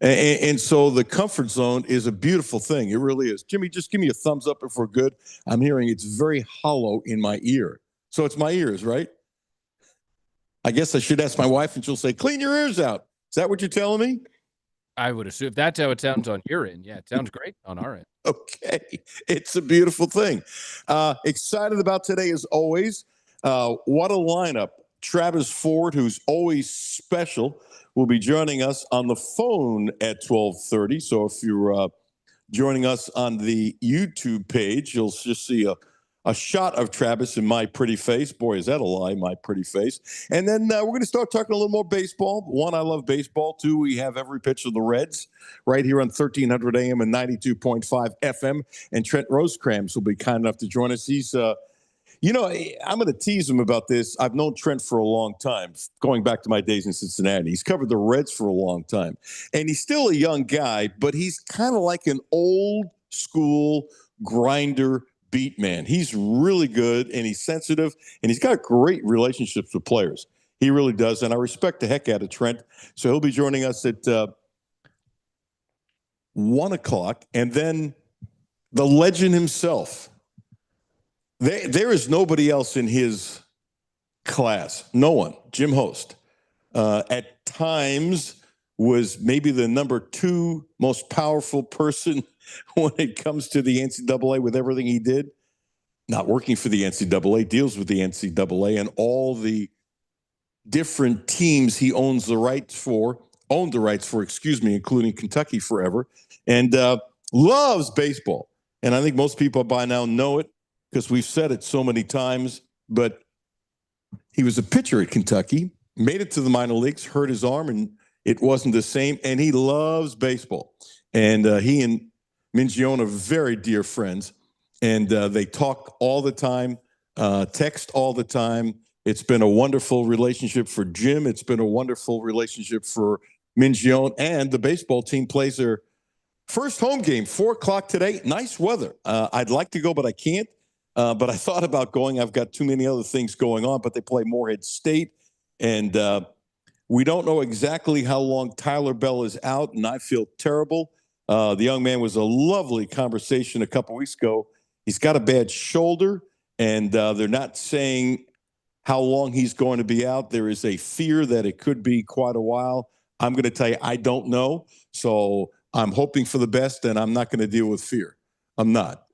And so the comfort zone is a beautiful thing. It really is. Jimmy, just give me a thumbs up if we're good. I'm hearing it's very hollow in my ear. So it's my ears, right? I guess I should ask my wife and she'll say, clean your ears out. Is that what you're telling me? I would assume if that's how it sounds on your end. Yeah, it sounds great on our end. Okay. It's a beautiful thing. Excited about today as always. What a lineup. Travis Ford, who's always special, will be joining us on the phone at 12:30. So if you're joining us on the YouTube page, you'll just see a shot of Travis in my pretty face. Boy, is that a lie, my pretty face. And then we're going to start talking a little more baseball. One, I love baseball. Two, we have every pitch of the Reds right here on 1300 AM and 92.5 FM. And Trent Rosecrans will be kind enough to join us. He's I'm going to tease him about this. I've known Trent for a long time, going back to my days in Cincinnati. He's covered the Reds for a long time. And he's still a young guy, but he's kind of like an old school grinder beat man. He's really good, and he's sensitive, and he's got great relationships with players. He really does, and I respect the heck out of Trent. So he'll be joining us at 1 o'clock. And then the legend himself. There is nobody else in his class. No one. Jim Host. At times was maybe the number 2 most powerful person when it comes to the NCAA with everything he did. Not working for the NCAA, deals with the NCAA and all the different teams he owned the rights for, including Kentucky forever, and loves baseball. And I think most people by now know it, because we've said it so many times, but he was a pitcher at Kentucky, made it to the minor leagues, hurt his arm, and it wasn't the same, and he loves baseball. And he and Mingione are very dear friends, and they talk all the time, text all the time. It's been a wonderful relationship for Jim. It's been a wonderful relationship for Mingione, and the baseball team plays their first home game, 4 o'clock today. Nice weather. I'd like to go, but I can't. But I thought about going. I've got too many other things going on, but they play Morehead State. And we don't know exactly how long Tyler Bell is out, and I feel terrible. The young man was a lovely conversation a couple weeks ago. He's got a bad shoulder, and they're not saying how long he's going to be out. There is a fear that it could be quite a while. I'm going to tell you, I don't know. So I'm hoping for the best, and I'm not going to deal with fear. I'm not.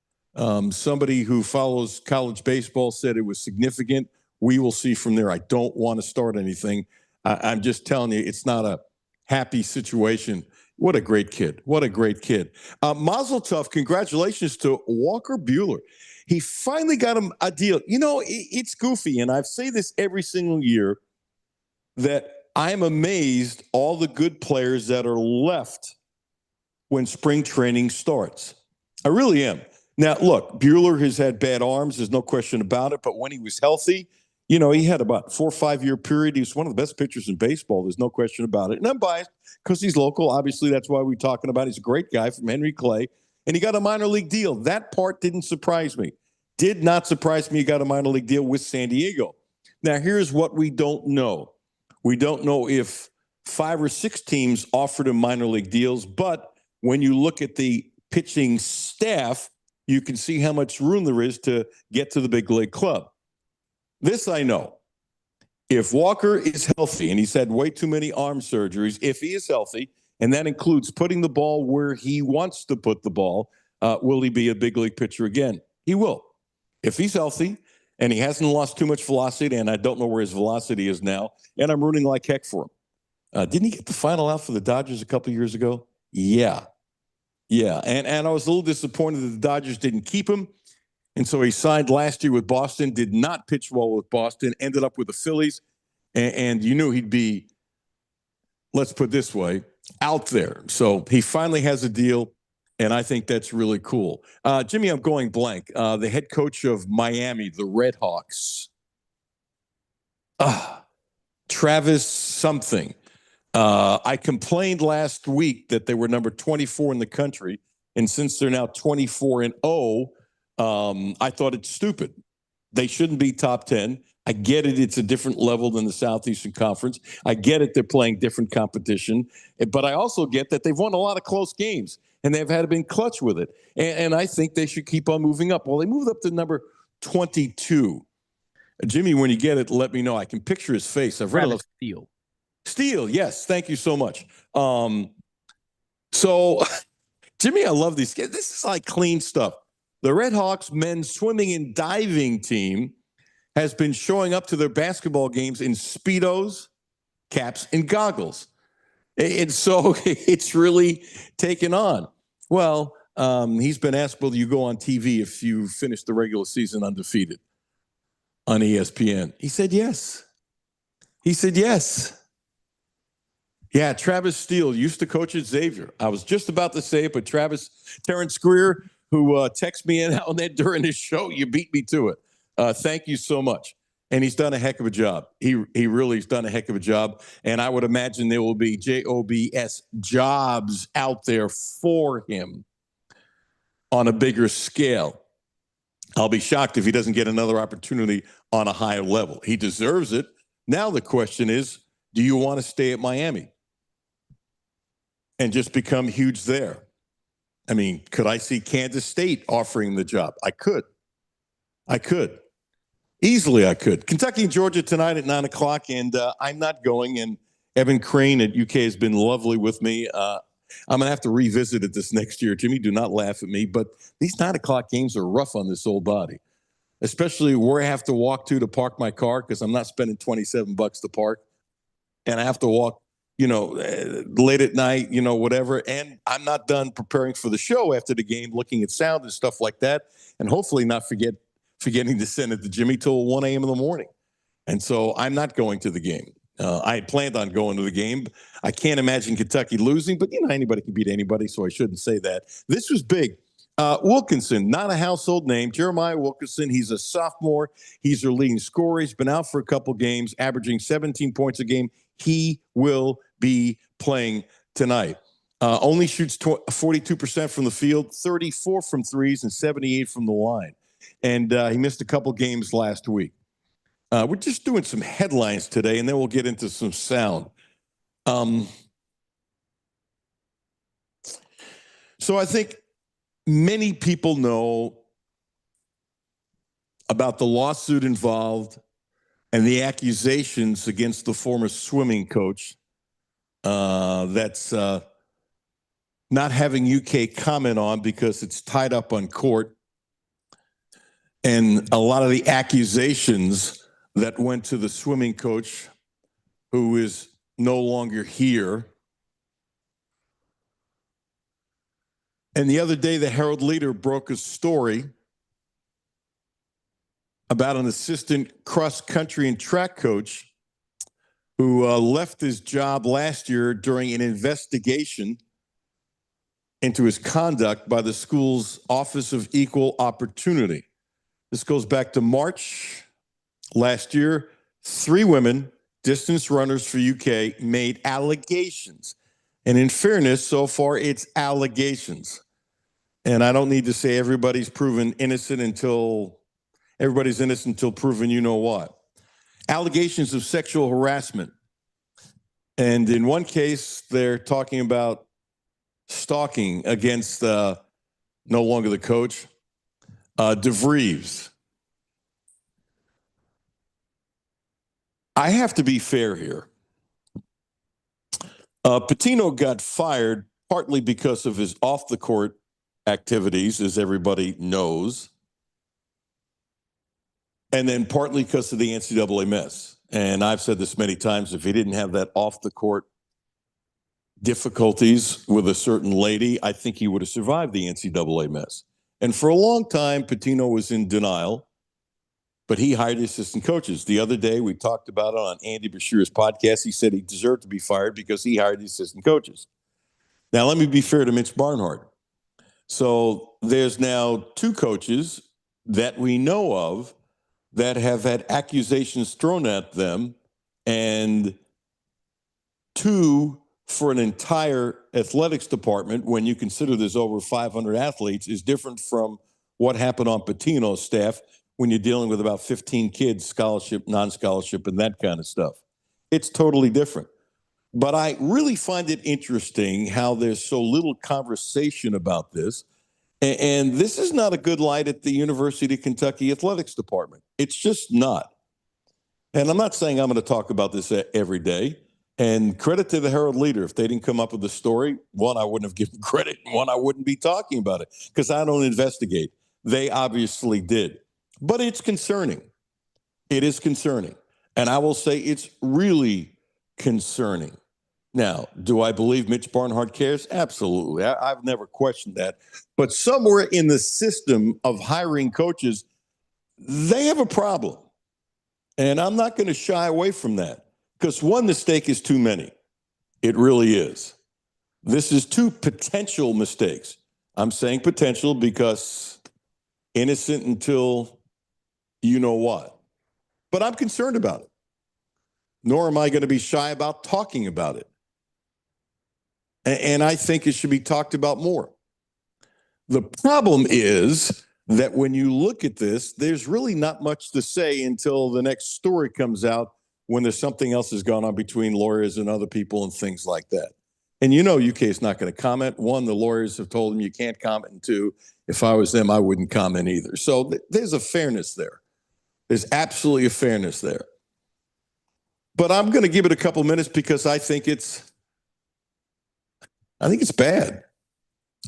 Somebody who follows college baseball said it was significant. We will see from there. I don't want to start anything. I'm just telling you, it's not a happy situation. What a great kid. What a great kid. Mazel tov, congratulations to Walker Buehler. He finally got him a deal. You know, it's goofy, and I say this every single year, that I'm amazed all the good players that are left when spring training starts. I really am. Now, look, Buehler has had bad arms. There's no question about it. But when he was healthy, you know, he had about 4 or 5 year period. He was one of the best pitchers in baseball. There's no question about it. And I'm biased because he's local. Obviously, that's why we're talking about it. He's a great guy from Henry Clay. And he got a minor league deal. That part didn't surprise me. Did not surprise me. He got a minor league deal with San Diego. Now, here's what we don't know. We don't know if 5 or 6 teams offered him minor league deals. But when you look at the pitching staff, you can see how much room there is to get to the big league club. This I know. If Walker is healthy, and he's had way too many arm surgeries, if he is healthy, and that includes putting the ball where he wants to put the ball, will he be a big league pitcher again? He will. If he's healthy and he hasn't lost too much velocity, and I don't know where his velocity is now, and I'm rooting like heck for him. Didn't he get the final out for the Dodgers a couple years ago? Yeah. Yeah, and I was a little disappointed that the Dodgers didn't keep him. And so he signed last year with Boston, did not pitch well with Boston, ended up with the Phillies. And you knew he'd be, let's put it this way, out there. So he finally has a deal, and I think that's really cool. Jimmy, I'm going blank. The head coach of Miami, the Red Hawks. Travis something. I complained last week that they were number 24 in the country. And since they're now 24-0, I thought it's stupid. They shouldn't be top 10. I get it. It's a different level than the Southeastern Conference. I get it. They're playing different competition, but I also get that they've won a lot of close games and they've had to be clutch with it. And I think they should keep on moving up. Well, they moved up to number 22. Jimmy, when you get it, let me know. I can picture his face. I've read a lot. Steele, yes. Thank you so much. So, Jimmy, I love these kids. This is like clean stuff. The Red Hawks men's swimming and diving team has been showing up to their basketball games in Speedos, caps, and goggles. And so it's really taken on. Well, he's been asked, will you go on TV if you finish the regular season undefeated on ESPN? He said yes. He said yes. Yeah, Travis Steele used to coach at Xavier. I was just about to say it, but Terrence Greer, who texts me in now and then during this show, you beat me to it. Thank you so much. And he's done a heck of a job. He really has done a heck of a job. And I would imagine there will be JOBS jobs out there for him on a bigger scale. I'll be shocked if he doesn't get another opportunity on a higher level. He deserves it. Now the question is, do you want to stay at Miami and just become huge there? I mean, could I see Kansas State offering the job? I could. Easily I could. Kentucky and Georgia tonight at 9:00, and I'm not going. And Evan Crane at UK has been lovely with me. I'm going to have to revisit it this next year. Jimmy, do not laugh at me, but these 9:00 games are rough on this old body, especially where I have to walk to park my car because I'm not spending $27 to park. And I have to walk, late at night, whatever. And I'm not done preparing for the show after the game, looking at sound and stuff like that. And hopefully not forgetting to send it to Jimmy till 1 a.m. in the morning. And so I'm not going to the game. I had planned on going to the game. I can't imagine Kentucky losing, but anybody can beat anybody, so I shouldn't say that. This was big. Wilkinson, not a household name. Jeremiah Wilkinson, he's a sophomore. He's their leading scorer. He's been out for a couple games, averaging 17 points a game. He will be playing tonight. Only shoots 42% from the field, 34 from threes, and 78 from the line. And he missed a couple games last week. We're just doing some headlines today, and then we'll get into some sound. So I think many people know about the lawsuit involved and the accusations against the former swimming coach that's not having UK comment on because it's tied up on court. And a lot of the accusations that went to the swimming coach, who is no longer here. And the other day, the Herald Leader broke a story about an assistant cross-country and track coach who left his job last year during an investigation into his conduct by the school's Office of Equal Opportunity. This goes back to March last year. 3 women, distance runners for UK, made allegations. And in fairness, so far it's allegations. And I don't need to say everybody's proven innocent until everybody's innocent until proven you know what. Allegations of sexual harassment. And in one case, they're talking about stalking against no longer the coach, DeVries. I have to be fair here. Patino got fired partly because of his off-the-court activities, as everybody knows, and then partly because of the NCAA mess. And I've said this many times, if he didn't have that off-the-court difficulties with a certain lady, I think he would have survived the NCAA mess. And for a long time, Patino was in denial, but he hired assistant coaches. The other day, we talked about it on Andy Bashir's podcast. He said he deserved to be fired because he hired the assistant coaches. Now, let me be fair to Mitch Barnhart. So there's now 2 coaches that we know of that have had accusations thrown at them, and 2 for an entire athletics department, when you consider there's over 500 athletes, is different from what happened on Patino's staff, when you're dealing with about 15 kids, scholarship, non-scholarship, and that kind of stuff. It's totally different. But I really find it interesting how there's so little conversation about this. And this is not a good light at the University of Kentucky Athletics Department. It's just not. And I'm not saying I'm going to talk about this every day. And credit to the Herald Leader. If they didn't come up with the story, one, I wouldn't have given credit, and one, I wouldn't be talking about it because I don't investigate. They obviously did. But it's concerning. It is concerning. And I will say it's really concerning. Now, do I believe Mitch Barnhart cares? Absolutely. I've never questioned that. But somewhere in the system of hiring coaches, they have a problem. And I'm not going to shy away from that because one mistake is too many. It really is. This is two potential mistakes. I'm saying potential because innocent until you know what. But I'm concerned about it. Nor am I going to be shy about talking about it. And I think it should be talked about more. The problem is that when you look at this, there's really not much to say until the next story comes out when there's something else has gone on between lawyers and other people and things like that. And you know UK is not going to comment. One, the lawyers have told him you can't comment. And two, if I was them, I wouldn't comment either. So there's a fairness there. There's absolutely a fairness there. But I'm going to give it a couple minutes because I think it's bad.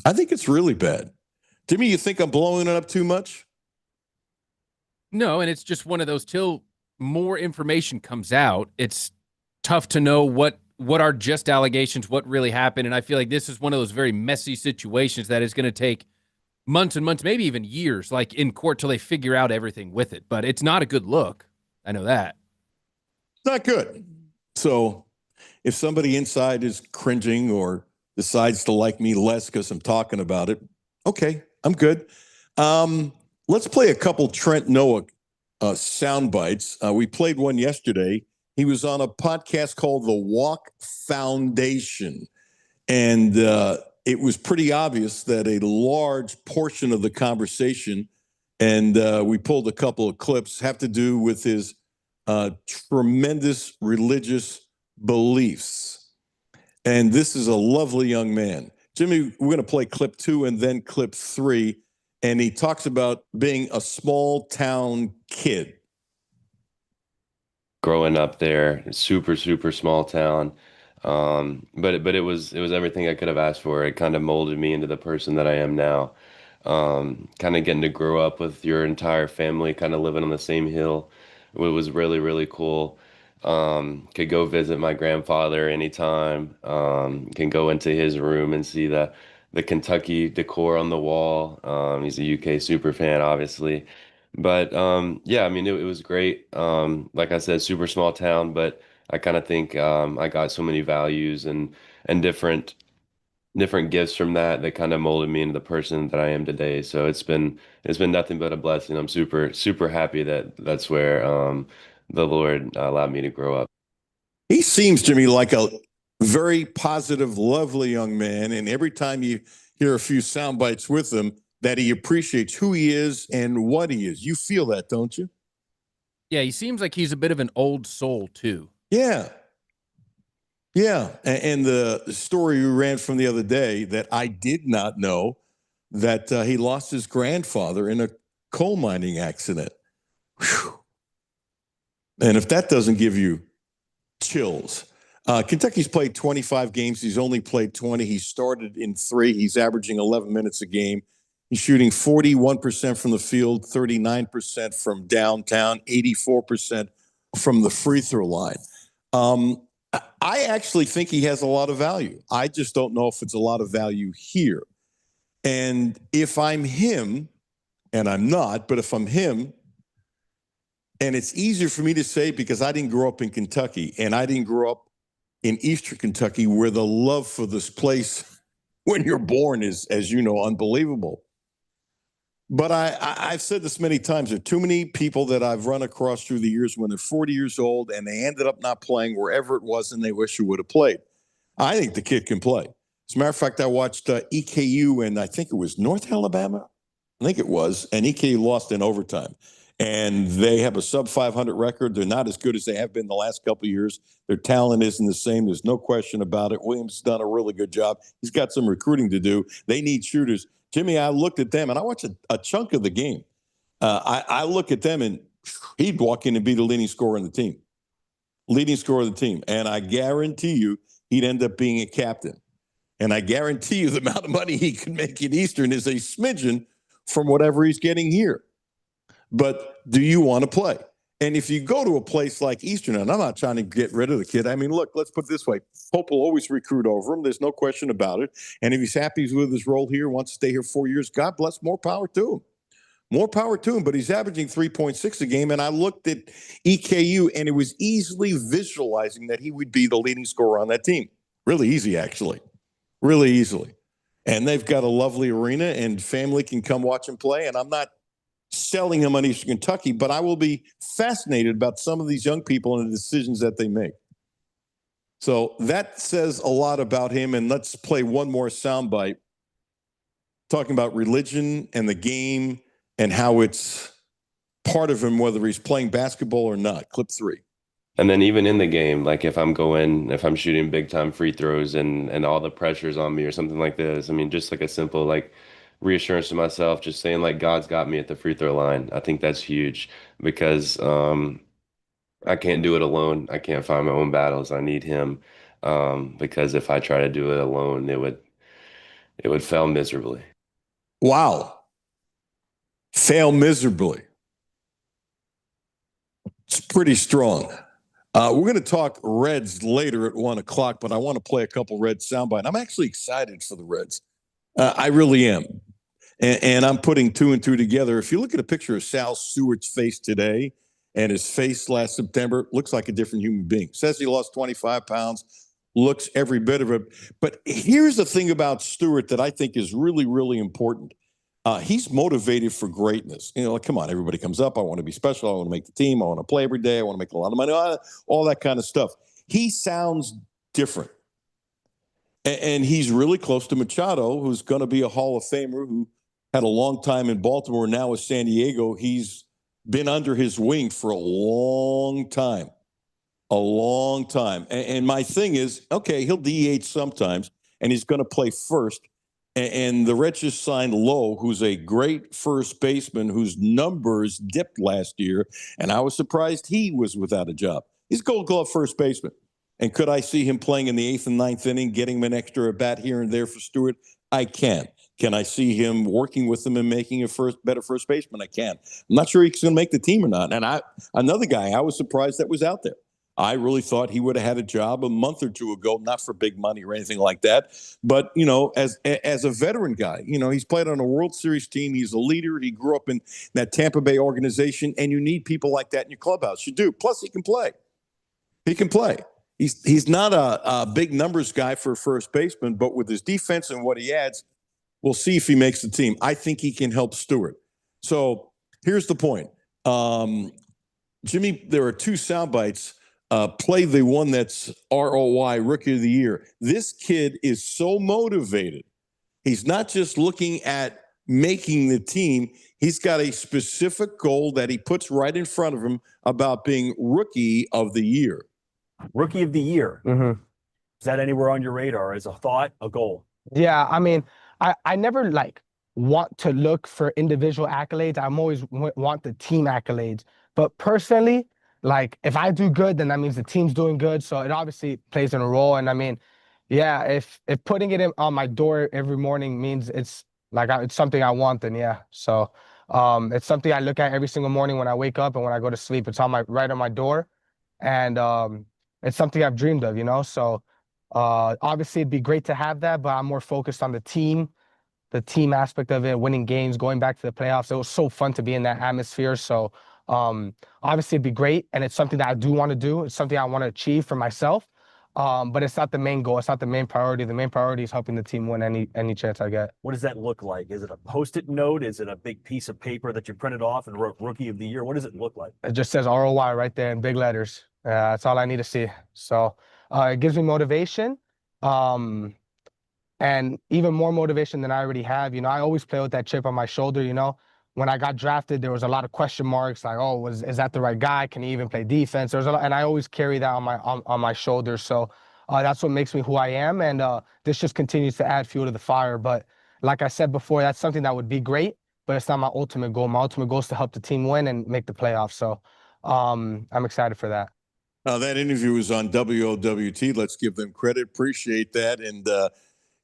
I think it's really bad. Jimmy, you think I'm blowing it up too much? No, and it's just one of those till more information comes out, it's tough to know what are just allegations, what really happened. And I feel like this is one of those very messy situations that is going to take months and months, maybe even years, like in court till they figure out everything with it. But it's not a good look. I know that. It's not good. So if somebody inside is cringing or decides to like me less because I'm talking about it, okay, I'm good. Let's play a couple Trent Noah sound bites. We played one yesterday. He was on a podcast called The Walk Foundation. And it was pretty obvious that a large portion of the conversation, and we pulled a couple of clips, have to do with his tremendous religious beliefs. And this is a lovely young man. Jimmy, we're going to play clip 2 and then clip 3. And he talks about being a small town kid. Growing up there, super, super small town. But it was everything I could have asked for. It kind of molded me into the person that I am now. Kind of getting to grow up with your entire family, kind of living on the same hill. It was really, really cool. Could go visit my grandfather anytime. Can go into his room and see the Kentucky decor on the wall. He's a UK super fan, obviously. But yeah, I mean, it was great. Like I said, super small town, but I kind of think I got so many values and different gifts from that kind of molded me into the person that I am today. So it's been nothing but a blessing. I'm super super happy that that's where the Lord allowed me to grow up. He seems to me like a very positive, lovely young man. And every time you hear a few sound bites with him, that he appreciates who he is and what he is. You feel that, don't you? Yeah, he seems like he's a bit of an old soul, too. Yeah. Yeah. And the story you ran from the other day that I did not know that he lost his grandfather in a coal mining accident. Whew. And if that doesn't give you chills. Kentucky's played 25 games. He's only played 20. He started in 3. He's averaging 11 minutes a game. He's shooting 41% from the field, 39% from downtown, 84% from the free throw line. I actually think he has a lot of value. I just don't know if it's a lot of value here. And if I'm him, and I'm not, but if I'm him, and it's easier for me to say because I didn't grow up in Kentucky and I didn't grow up in Eastern Kentucky where the love for this place when you're born is, as you know, unbelievable. But I've said this many times. There are too many people that I've run across through the years when they're 40 years old and they ended up not playing wherever it was and they wish he would have played. I think the kid can play. As a matter of fact, I watched EKU and I think it was North Alabama. I think it was. And EKU lost in overtime. and they have a sub 500 record. They're not as good as they have been the last couple of years. Their talent isn't the same. There's no question about it. Williams has done a really good job. He's got some recruiting to do. They need shooters. Jimmy, I looked at them, and I watched a chunk of the game. I look at them, and he'd walk in and be the leading scorer on the team. Leading scorer of the team. And I guarantee you he'd end up being a captain. And I guarantee you the amount of money he could make in Eastern is a smidgen from whatever he's getting here. But do you want to play? And if you go to a place like Eastern, and I'm not trying to get rid of the kid. I mean, look, let's put it this way. Pope will always recruit over him. There's no question about it. And if he's happy with his role here, wants to stay here 4 years, God bless, more power to him. More power to him, but he's averaging 3.6 a game. And I looked at EKU, and it was easily visualizing that he would be the leading scorer on that team. Really easy, actually. Really easily. And they've got a lovely arena, and family can come watch him play. And I'm not selling him on Eastern Kentucky, but I will be fascinated about some of these young people and the decisions that they make. So that says a lot about him. And let's play one more soundbite talking about religion and the game and how it's part of him, whether he's playing basketball or not. Clip 3. And then even in the game, like if I'm shooting big time free throws and all the pressure's on me or something like this, I mean, just like a simple like reassurance to myself, just saying like God's got me at the free throw line. I think that's huge because I can't do it alone. I can't find my own battles. I need him because if I try to do it alone, it would fail miserably. Wow. Fail miserably. It's pretty strong. We're going to talk Reds later at 1 o'clock, but I want to play a couple Reds soundbite. I'm actually excited for the Reds. I really am. And I'm putting 2 and 2 together. If you look at a picture of Sal Stewart's face today and his face last September, looks like a different human being. Says he lost 25 pounds, looks every bit of it. But here's the thing about Stewart that I think is really, really important. He's motivated for greatness. You know, like, come on, everybody comes up. I want to be special. I want to make the team. I want to play every day. I want to make a lot of money, all that kind of stuff. He sounds different. And he's really close to Machado, who's going to be a Hall of Famer, who had a long time in Baltimore, now with San Diego. He's been under his wing for a long time. A long time. And my thing is, okay, he'll DH sometimes, and he's going to play first. And the Reds just signed Lowe, who's a great first baseman whose numbers dipped last year. And I was surprised he was without a job. He's Gold Glove first baseman. And could I see him playing in the 8th and 9th inning, getting him an extra at bat here and there for Stewart? I can. Can I see him working with them and making a better first baseman? I can. I'm not sure he's going to make the team or not. And another guy I was surprised that was out there. I really thought he would have had a job a month or two ago, not for big money or anything like that. But, you know, as a veteran guy, you know, he's played on a World Series team. He's a leader. He grew up in that Tampa Bay organization, and you need people like that in your clubhouse. You do. Plus, he can play. He can play. He's not a big numbers guy for a first baseman, but with his defense and what he adds, we'll see if he makes the team. I think he can help Stewart. So here's the point. Jimmy, there are 2 sound bites. Play the one that's ROI, Rookie of the Year. This kid is so motivated. He's not just looking at making the team. He's got a specific goal that he puts right in front of him about being Rookie of the Year. Rookie of the Year. Mm-hmm. Is that anywhere on your radar as a thought, a goal? Yeah, I mean, I never want to look for individual accolades. I'm always want the team accolades. But personally, if I do good, then that means the team's doing good. So it obviously plays in a role. And I mean, yeah, if putting it on my door every morning means it's it's something I want, then yeah. So it's something I look at every single morning when I wake up and when I go to sleep. It's right on my door, and it's something I've dreamed of, you know. So obviously it'd be great to have that, but I'm more focused on the team aspect of it, winning games, going back to the playoffs. It was so fun to be in that atmosphere. So obviously it'd be great, and it's something that I do want to do. It's something I want to achieve for myself, but it's not the main goal. It's not the main priority. The main priority is helping the team win any chance I get. What does that look like? Is it a Post-it note? Is it a big piece of paper that you printed off and wrote Rookie of the Year? What does it look like? It just says ROI right there in big letters. That's all I need to see. So it gives me motivation, and even more motivation than I already have. You know, I always play with that chip on my shoulder, you know. when I got drafted, there was a lot of question marks, like, oh, is that the right guy? Can he even play defense? There's a lot, and I always carry that on my shoulders. So that's what makes me who I am, and this just continues to add fuel to the fire. But like I said before, that's something that would be great, but it's not my ultimate goal. My ultimate goal is to help the team win and make the playoffs. So I'm excited for that. That interview was on WOWT. Let's give them credit. Appreciate that. And,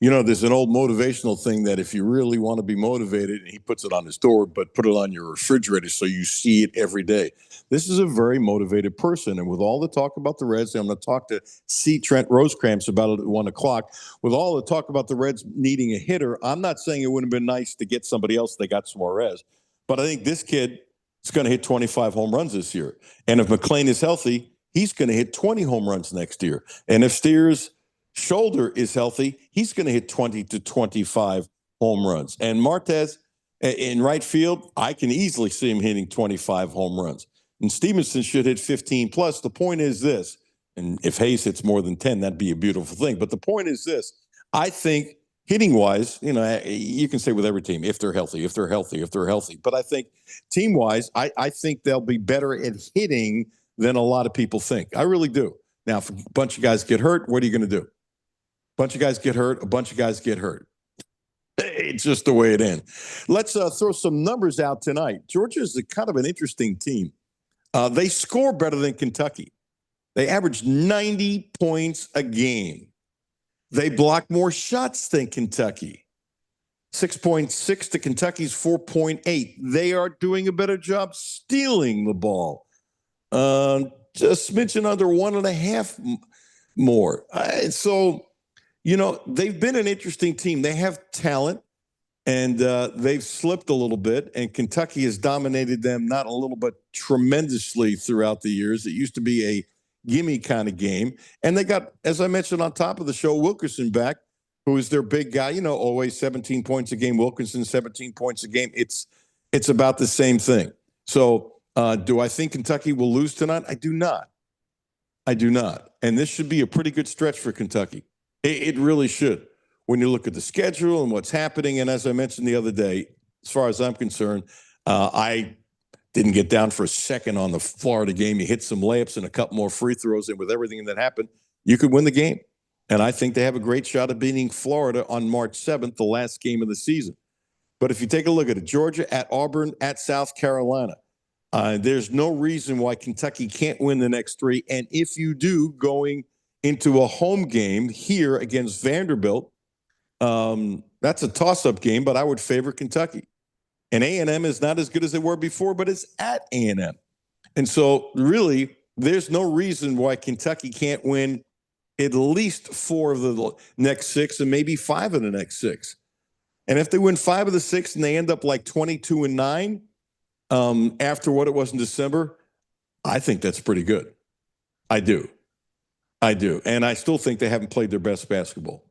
there's an old motivational thing that if you really want to be motivated, and he puts it on his door, but put it on your refrigerator so you see it every day. This is a very motivated person. And with all the talk about the Reds, I'm going to talk to C. Trent Rosecrans about it at 1 o'clock. With all the talk about the Reds needing a hitter, I'm not saying it wouldn't have been nice to get somebody else that got Suarez. But I think this kid is going to hit 25 home runs this year. And if McLean is healthy, he's going to hit 20 home runs next year. And if Steers' shoulder is healthy, he's going to hit 20 to 25 home runs. And Martez in right field, I can easily see him hitting 25 home runs. And Stevenson should hit 15 plus. The point is this, and if Hayes hits more than 10, that'd be a beautiful thing. But the point is this, I think hitting-wise, you can say with every team, if they're healthy. But I think team-wise, I think they'll be better at hitting than a lot of people think. I really do. Now, if a bunch of guys get hurt, what are you going to do? A bunch of guys get hurt. It's just the way it ends. Let's throw some numbers out tonight. Georgia's kind of an interesting team. They score better than Kentucky. They average 90 points a game. They block more shots than Kentucky. 6.6 to Kentucky's 4.8. They are doing a better job stealing the ball. Just smidgen under 1.5 more. They've been an interesting team. They have talent, and they've slipped a little bit, and Kentucky has dominated them not a little, but tremendously throughout the years. It used to be a gimme kind of game. And they got, as I mentioned on top of the show, Wilkerson back, who is their big guy. Always 17 points a game. Wilkerson, 17 points a game. It's about the same thing. So, do I think Kentucky will lose tonight? I do not. And this should be a pretty good stretch for Kentucky. It really should. When you look at the schedule and what's happening, and as I mentioned the other day, as far as I'm concerned, I didn't get down for a second on the Florida game. You hit some layups and a couple more free throws, and with everything that happened, you could win the game. And I think they have a great shot of beating Florida on March 7th, the last game of the season. But if you take a look at it, Georgia at Auburn at South Carolina, there's no reason why Kentucky can't win the next three. And if you do, going into a home game here against Vanderbilt, that's a toss-up game, but I would favor Kentucky. And A&M is not as good as they were before, but it's at A&M. And so really, there's no reason why Kentucky can't win at least 4 of the next 6 and maybe 5 of the next 6. And if they win 5 of the 6 and they end up like 22-9 after what it was in December, I think that's pretty good. I do. And I still think they haven't played their best basketball.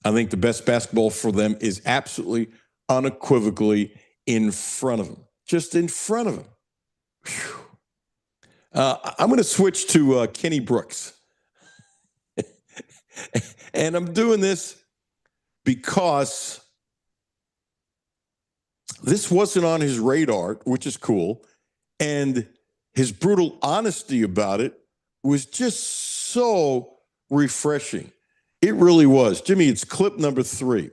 I think the best basketball for them is absolutely, unequivocally in front of them. Just in front of them. I'm going to switch to Kenny Brooks. And I'm doing this because this wasn't on his radar, which is cool. And his brutal honesty about it was just so refreshing. It really was. Jimmy, it's clip number 3.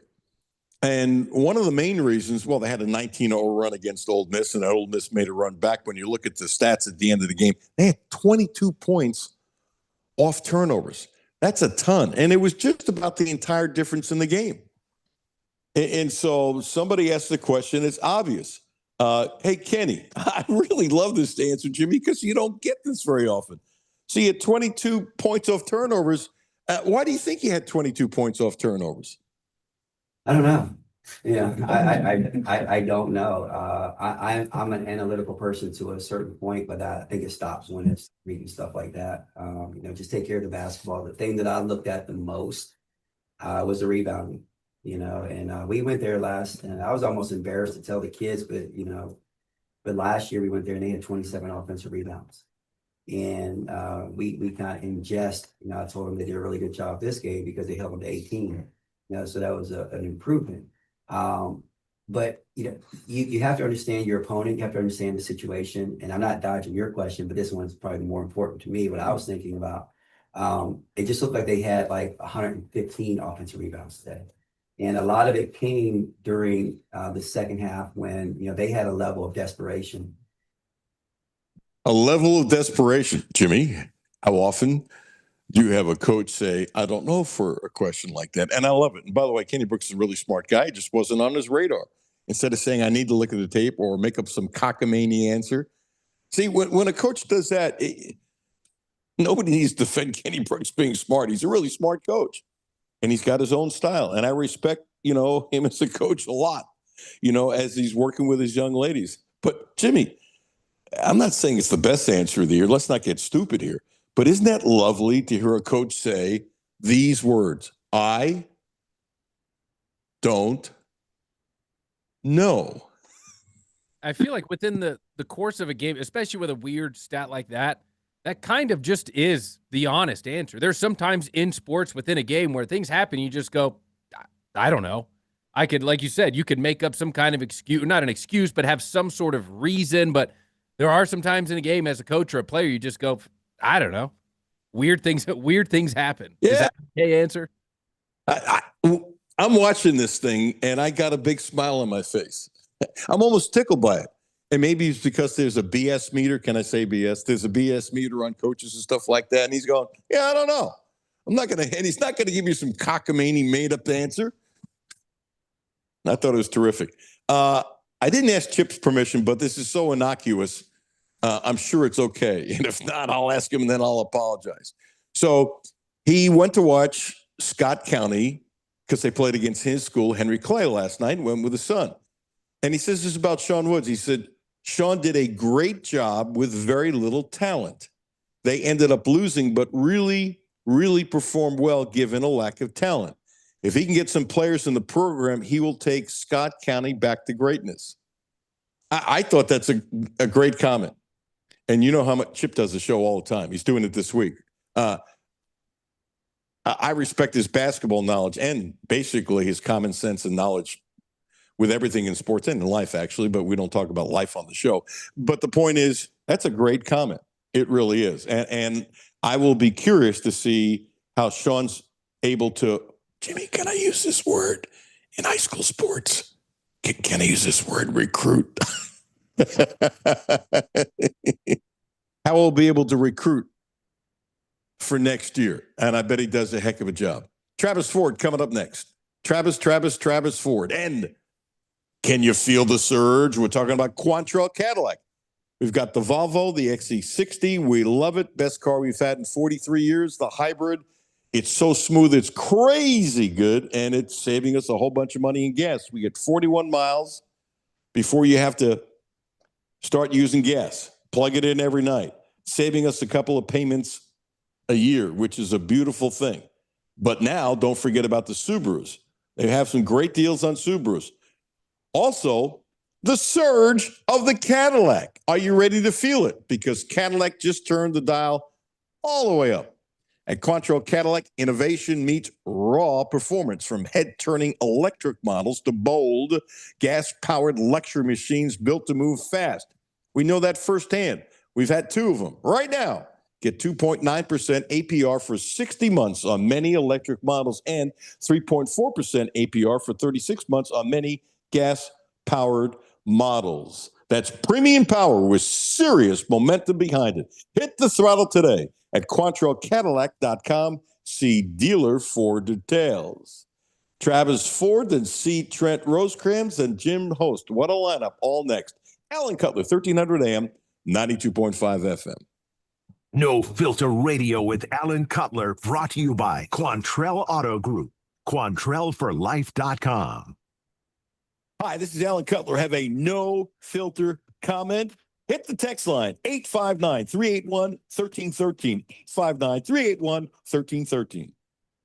And one of the main reasons, well, they had a 19-0 run against Ole Miss, and Ole Miss made a run back. When you look at the stats at the end of the game, they had 22 points off turnovers. That's a ton. And it was just about the entire difference in the game. And so somebody asked the question, it's obvious. Hey, Kenny, I really love this answer, Jimmy, because you don't get this very often. So you had 22 points off turnovers. Why do you think he had 22 points off turnovers? I don't know. Yeah, I don't know. I'm an analytical person to a certain point, but I think it stops when it's reading stuff like that. Just take care of the basketball. The thing that I looked at the most was the rebounding. And we went there last, and I was almost embarrassed to tell the kids, but last year we went there and they had 27 offensive rebounds. And we kind of ingest, I told them they did a really good job this game because they held them to 18. So that was an improvement. But you have to understand your opponent. You have to understand the situation. And I'm not dodging your question, but this one's probably more important to me. What I was thinking about, it just looked like they had like 115 offensive rebounds today, and a lot of it came during the second half when they had a level of desperation. A level of desperation, Jimmy. How often do you have a coach say, I don't know, for a question like that? And I love it. And by the way, Kenny Brooks is a really smart guy. It just wasn't on his radar. Instead of saying, I need to look at the tape or make up some cockamamie answer. See, when a coach does that, nobody needs to defend Kenny Brooks being smart. He's a really smart coach, and he's got his own style. And I respect, him as a coach a lot, as he's working with his young ladies. But Jimmy, I'm not saying it's the best answer of the year. Let's not get stupid here. But isn't that lovely to hear a coach say these words? I don't know. I feel like within the course of a game, especially with a weird stat like that, that kind of just is the honest answer. There's sometimes in sports within a game where things happen, you just go, I don't know. I could, like you said, you could make up some kind of excuse, not an excuse, but have some sort of reason. But there are some times in a game as a coach or a player, you just go, I don't know. Weird things happen. Yeah. Is that an okay answer? I'm watching this thing, and I got a big smile on my face. I'm almost tickled by it. And maybe it's because there's a BS meter. Can I say BS? There's a BS meter on coaches and stuff like that. And he's going, yeah, I don't know. And he's not going to give you some cockamamie made up answer. I thought it was terrific. I didn't ask Chip's permission, but this is so innocuous. I'm sure it's okay. And if not, I'll ask him and then I'll apologize. So he went to watch Scott County because they played against his school, Henry Clay, last night, and went with his son. And he says this about Sean Woods. He said, Sean did a great job with very little talent. They ended up losing, but really, really performed well given a lack of talent. If he can get some players in the program, he will take Scott County back to greatness. I thought that's a great comment. And you know how much Chip does the show all the time. He's doing it this week. I respect his basketball knowledge and basically his common sense and knowledge with everything in sports and in life, actually, but we don't talk about life on the show. But the point is, that's a great comment. It really is. And I will be curious to see how Sean's able to, Jimmy, can I use this word in high school sports? Can I use this word, recruit? How we'll be able to recruit for next year. And I bet he does a heck of a job. Travis Ford coming up next. Travis Ford. And can you feel the surge? We're talking about Quantrell Cadillac. We've got the Volvo, the XC60. We love it. Best car we've had in 43 years. The hybrid. It's so smooth. It's crazy good. And it's saving us a whole bunch of money in gas. We get 41 miles before you have to start using gas. Plug it in every night. Saving us a couple of payments a year, which is a beautiful thing. But now, don't forget about the Subarus. They have some great deals on Subarus. Also, the surge of the Cadillac. Are you ready to feel it? Because Cadillac just turned the dial all the way up. At Quantrell Cadillac, innovation meets raw performance, from head-turning electric models to bold, gas-powered luxury machines built to move fast. We know that firsthand. We've had two of them. Right now, get 2.9% APR for 60 months on many electric models and 3.4% APR for 36 months on many gas-powered models. That's premium power with serious momentum behind it. Hit the throttle today at QuantrellCadillac.com. See dealer for details. Travis Ford, then see Trent Rosecrans, and Jim Host. What a lineup. All next. Alan Cutler, 1300 AM, 92.5 FM. No Filter Radio with Alan Cutler, brought to you by Quantrell Auto Group. QuantrellForLife.com. Hi, this is Alan Cutler. Have a no filter comment? Hit the text line, 859-381-1313. 859-381-1313.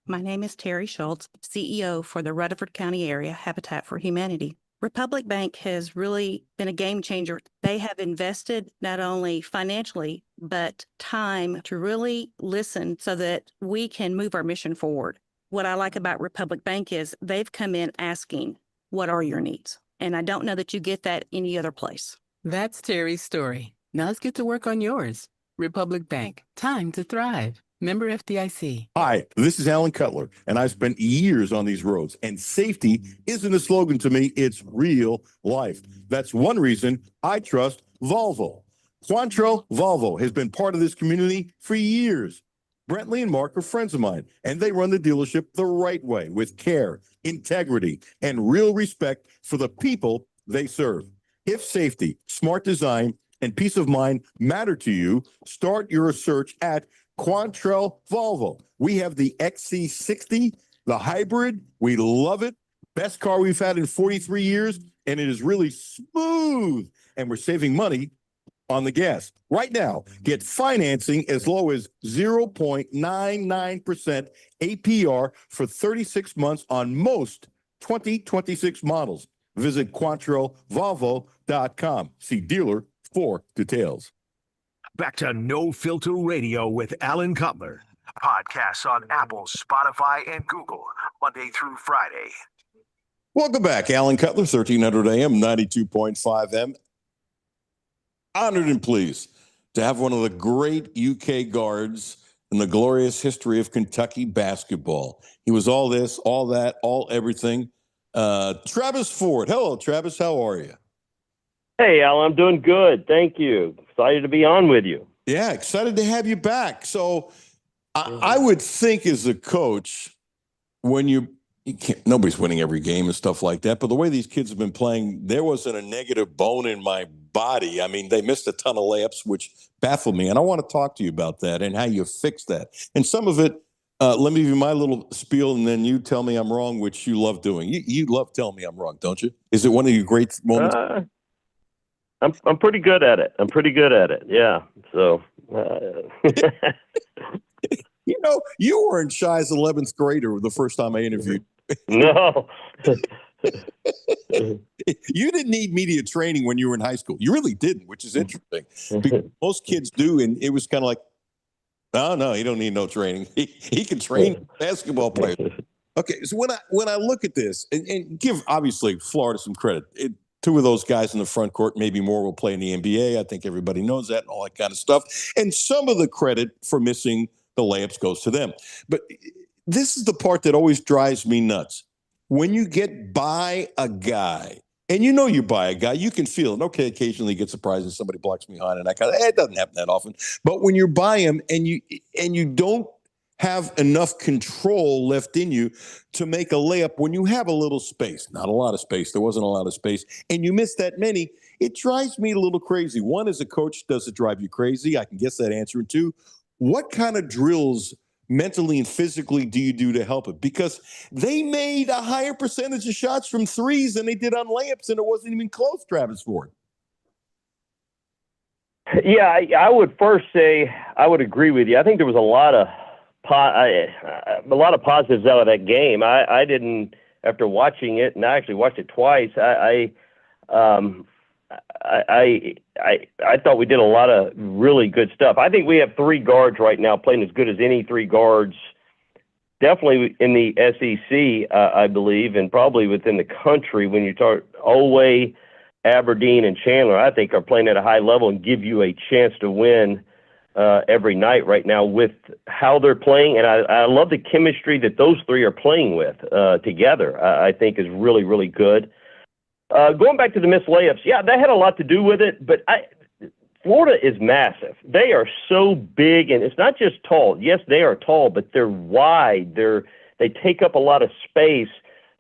My name is Terry Schultz, CEO for the Rutherford County Area Habitat for Humanity. Republic Bank has really been a game changer. They have invested not only financially, but time to really listen so that we can move our mission forward. What I like about Republic Bank is they've come in asking, what are your needs? And I don't know that you get that any other place. That's Terry's story. Now let's get to work on yours. Republic Bank, time to thrive. Member FDIC. Hi, this is Alan Cutler, and I've spent years on these roads, and safety isn't a slogan to me, it's real life. That's one reason I trust Volvo. Quantrell Volvo has been part of this community for years. Brentley and Mark are friends of mine, and they run the dealership the right way with care, integrity, and real respect for the people they serve. If safety, smart design, and peace of mind matter to you, start your search at Quantrell Volvo. We have the XC60, the hybrid. We love it. Best car we've had in 43 years, and it is really smooth, and we're saving money on the gas. Right now, get financing as low as 0.99% APR for 36 months on most 2026 models. Visit QuantrellVolvo.com. See dealer for details. Back to No Filter Radio with Alan Cutler. Podcasts on Apple, Spotify, and Google, Monday through Friday. Welcome back. Alan Cutler, 1300 AM, 92.5 M. Honored and pleased to have one of the great UK guards in the glorious history of Kentucky basketball. He was all this, all that, all everything. Travis Ford. Hello, Travis. How are you? Hey, Alan, I'm doing good. Thank you. Excited to be on with you. Yeah, excited to have you back. So I would think as a coach, when you can't, nobody's winning every game and stuff like that, but the way these kids have been playing, there wasn't a negative bone in my body. I mean, they missed a ton of layups, which baffled me. And I want to talk to you about that and how you fix that. And some of it, let me give you my little spiel, and then you tell me I'm wrong, which you love doing. You love telling me I'm wrong, don't you? Is it one of your great moments? I'm pretty good at it. Yeah. So, you know, you weren't shy as 11th grader the first time I interviewed. No. You didn't need media training when you were in high school. You really didn't, which is interesting. Because most kids do, and it was kind of like, no, he don't need no training. He can train basketball players. Okay, so when I look at this, and give obviously Florida some credit, two of those guys in the front court, maybe more, will play in the NBA. I think everybody knows that and all that kind of stuff. And some of the credit for missing the layups goes to them. But this is the part that always drives me nuts. When you get by a guy, and you know you're by a guy, you can feel it. Okay, occasionally you get surprised and somebody blocks behind, and it doesn't happen that often. But when you're by him and you don't have enough control left in you to make a layup when you have a little space, not a lot of space, there wasn't a lot of space, and you miss that many, it drives me a little crazy. One, as a coach, does it drive you crazy? I can guess that answer. And two, what kind of drills mentally and physically do you do to help it? Because they made a higher percentage of shots from threes than they did on layups, and it wasn't even close, Travis Ford. Yeah, I would first say I would agree with you. I think there was a lot of positives out of that game. I didn't, after watching it, and I actually watched it twice. I thought we did a lot of really good stuff. I think we have three guards right now playing as good as any three guards, definitely in the SEC, I believe, and probably within the country. When you talk Olway, Aberdeen, and Chandler, I think are playing at a high level and give you a chance to win every night right now with how they're playing. And I love the chemistry that those three are playing with together. I think is really, really good. Going back to the missed layups, yeah, that had a lot to do with it, but Florida is massive. They are so big, and it's not just tall. Yes, they are tall, but they're wide. They take up a lot of space.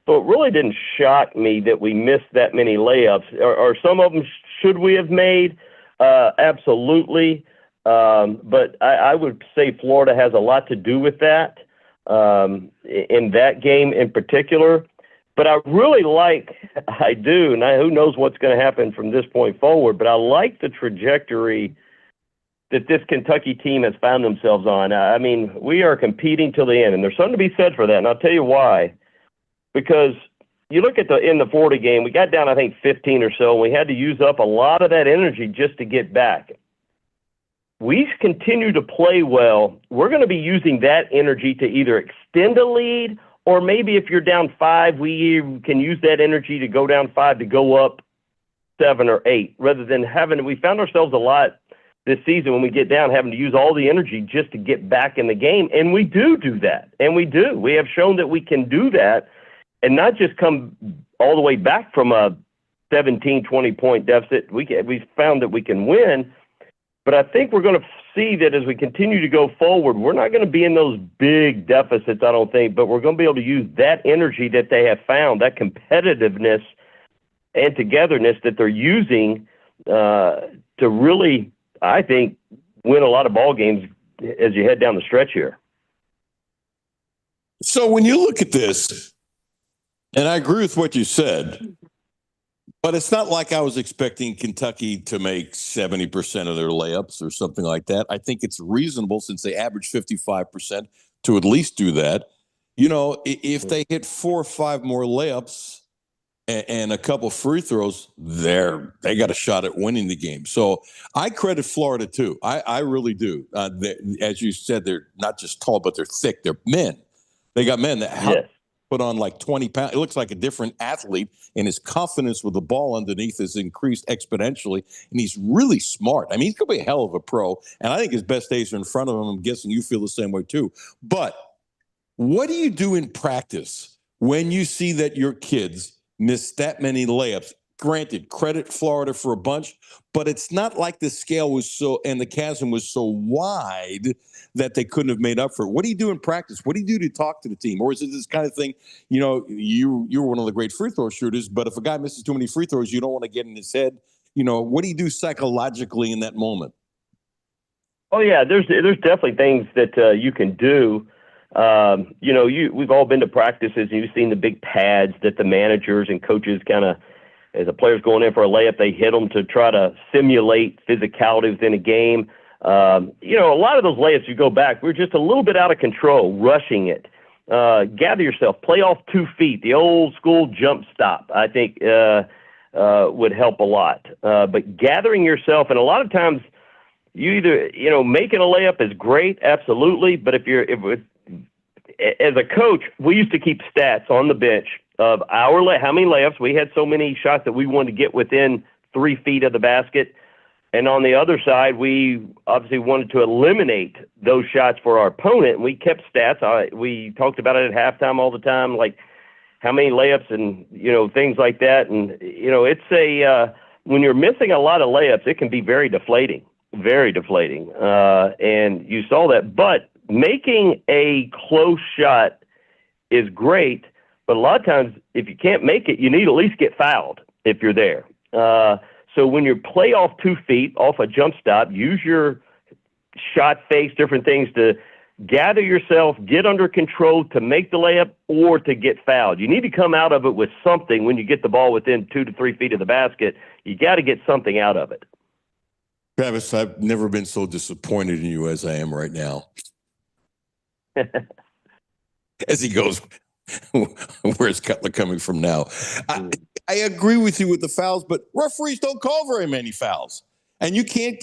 So it really didn't shock me that we missed that many layups. Or some of them should we have made? Absolutely. But I would say Florida has a lot to do with that in that game in particular. But I really do, and who knows what's going to happen from this point forward, but I like the trajectory that this Kentucky team has found themselves on. I mean, we are competing till the end, and there's something to be said for that, and I'll tell you why. Because you look at in the Florida game, we got down, I think, 15 or so, and we had to use up a lot of that energy just to get back. We continue to play well. We're going to be using that energy to either extend a lead Or maybe if you're down 5, we can use that energy to go down 5 to go up 7 or 8, rather than we found ourselves a lot this season when we get down having to use all the energy just to get back in the game. And we do that. And we do. We have shown that we can do that and not just come all the way back from a 17, 20-point deficit. We found that we can win. But I think we're going to see that as we continue to go forward, we're not going to be in those big deficits, I don't think, but we're going to be able to use that energy that they have found, that competitiveness and togetherness that they're using to really, I think, win a lot of ball games as you head down the stretch here. So when you look at this, and I agree with what you said, but it's not like I was expecting Kentucky to make 70% of their layups or something like that. I think it's reasonable, since they average 55%, to at least do that. You know, if they hit 4 or 5 more layups and a couple free throws, they got a shot at winning the game. So I credit Florida too. I really do. As you said, they're not just tall, but they're thick. They're men. They got men that put on like 20 pounds. It looks like a different athlete, and his confidence with the ball underneath has increased exponentially. And he's really smart. I mean, he's going to be a hell of a pro. And I think his best days are in front of him. I'm guessing you feel the same way too. But what do you do in practice when you see that your kids miss that many layups? Granted, credit Florida for a bunch, but it's not like the scale was and the chasm was so wide that they couldn't have made up for it. What do you do in practice? What do you do to talk to the team? Or is it this kind of thing, you know, you're one of the great free throw shooters, but if a guy misses too many free throws, you don't want to get in his head. You know, what do you do psychologically in that moment? Oh, yeah, there's definitely things that you can do. You know, we've all been to practices, and you've seen the big pads that the managers and coaches kind of, as a player's going in for a layup, they hit them to try to simulate physicality within a game. You know, a lot of those layups, you go back, we're just a little bit out of control, rushing it. Gather yourself, play off 2 feet, the old school jump stop, I think would help a lot. But gathering yourself, and a lot of times you either, you know, making a layup is great, absolutely, but as a coach, we used to keep stats on the bench of how many layups. We had so many shots that we wanted to get within 3 feet of the basket. And on the other side, we obviously wanted to eliminate those shots for our opponent. And we kept stats. We talked about it at halftime all the time, like how many layups and, you know, things like that. And, you know, it's when you're missing a lot of layups, it can be very deflating. And you saw that. But making a close shot is great, but a lot of times if you can't make it, you need to at least get fouled if you're there. So when you play off 2 feet, off a jump stop, use your shot face, different things to gather yourself, get under control to make the layup or to get fouled. You need to come out of it with something when you get the ball within 2 to 3 feet of the basket. You got to get something out of it. Travis, I've never been so disappointed in you as I am right now. As he goes, where's Cutler coming from now? I agree with you with the fouls, but referees don't call very many fouls, and you can't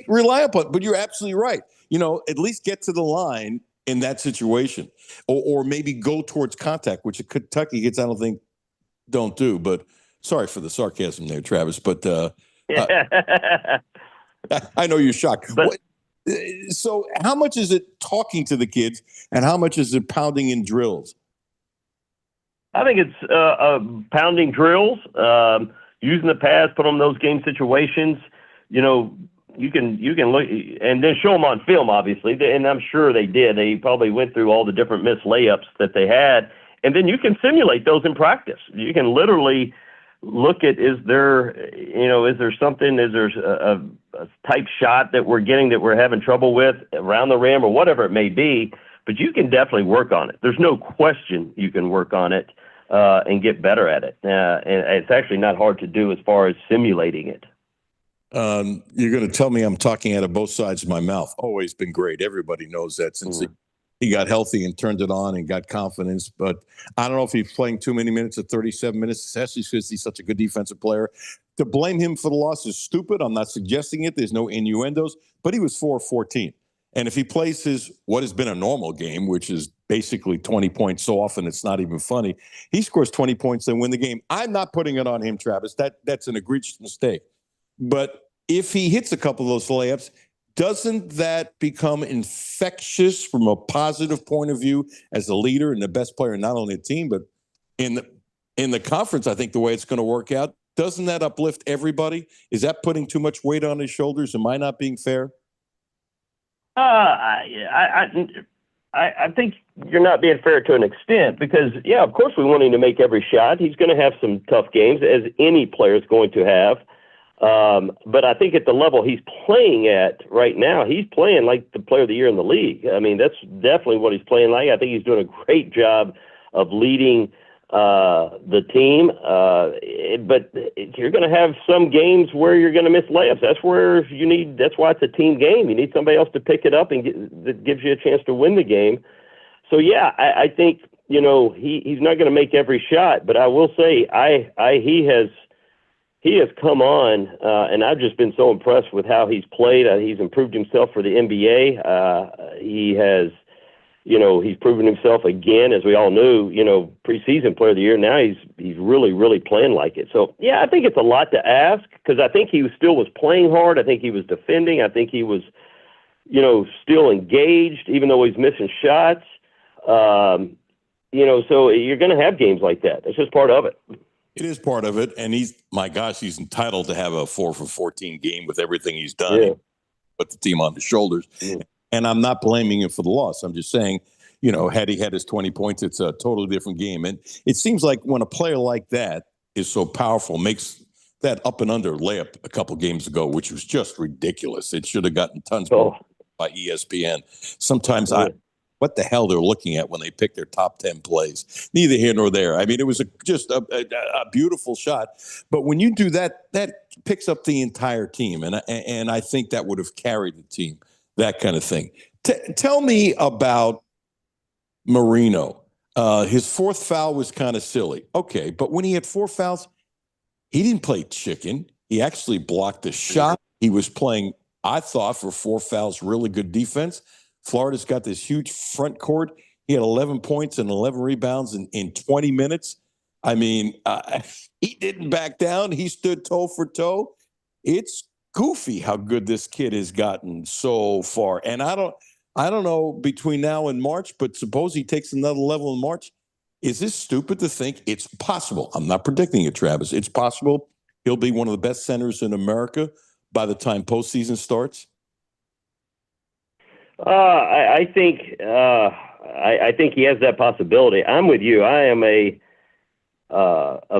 rely upon it. But you're absolutely right. You know, at least get to the line in that situation, or maybe go towards contact, which Kentucky gets, I don't do. But sorry for the sarcasm there, Travis. But I know you're shocked. So how much is it talking to the kids, and how much is it pounding in drills? I think it's pounding drills, using the pads, put on those game situations. You know, you can look and then show them on film, obviously, and I'm sure they did. They probably went through all the different missed layups that they had, and then you can simulate those in practice. You can literally look at, is there something, is there a type shot that we're getting that we're having trouble with around the rim or whatever it may be, but you can definitely work on it. There's no question you can work on it and get better at it. And it's actually not hard to do as far as simulating it. You're going to tell me I'm talking out of both sides of my mouth. Always been great. Everybody knows that since he got healthy and turned it on and got confidence. But I don't know if he's playing too many minutes at 37 minutes, especially because he's such a good defensive player. To blame him for the loss is stupid. I'm not suggesting it. There's no innuendos. But he was 4 of 14. And if he plays what has been a normal game, which is basically 20 points so often it's not even funny, he scores 20 points and win the game. I'm not putting it on him, Travis. That's an egregious mistake. But if he hits a couple of those layups, doesn't that become infectious from a positive point of view as a leader and the best player, not only the team, but in the conference? I think the way it's going to work out, doesn't that uplift everybody? Is that putting too much weight on his shoulders? Am I not being fair? I think you're not being fair to an extent because, yeah, of course we want him to make every shot. He's going to have some tough games, as any player is going to have. But I think at the level he's playing at right now, he's playing like the player of the year in the league. I mean, that's definitely what he's playing like. I think he's doing a great job of leading the team. But you're going to have some games where you're going to miss layups. That's why it's a team game. You need somebody else to pick it up and that gives you a chance to win the game. So, yeah, I think, he's not going to make every shot, but I will say he has come on, and I've just been so impressed with how he's played. He's improved himself for the NBA. He's proven himself again, as we all knew, preseason player of the year. Now he's really, really playing like it. So, yeah, I think it's a lot to ask because I think he still was playing hard. I think he was defending. I think he was, still engaged, even though he's missing shots. So you're going to have games like that. That's just part of it. It is part of it, and he's entitled to have a 4 for 14 game with everything he's done. Yeah. Put the team on his shoulders, and I'm not blaming him for the loss. I'm just saying, had he had his 20 points, it's a totally different game. And it seems like when a player like that is so powerful, makes that up and under layup a couple games ago, which was just ridiculous. It should have gotten tons more by ESPN. Sometimes what the hell they're looking at when they pick their top 10 plays. Neither here nor there. I mean, it was just a beautiful shot. But when you do that, that picks up the entire team. And I think that would have carried the team, that kind of thing. Tell me about Marino. His fourth foul was kind of silly. Okay, but when he had 4 fouls, he didn't play chicken. He actually blocked the shot. He was playing, I thought, for 4 fouls, really good defense. Florida's got this huge front court. He had 11 points and 11 rebounds in 20 minutes. I mean, he didn't back down. He stood toe for toe. It's goofy how good this kid has gotten so far. And I don't know between now and March, but suppose he takes another level in March. Is this stupid to think it's possible? I'm not predicting it, Travis. It's possible he'll be one of the best centers in America by the time postseason starts. I think he has that possibility. I'm with you. I am a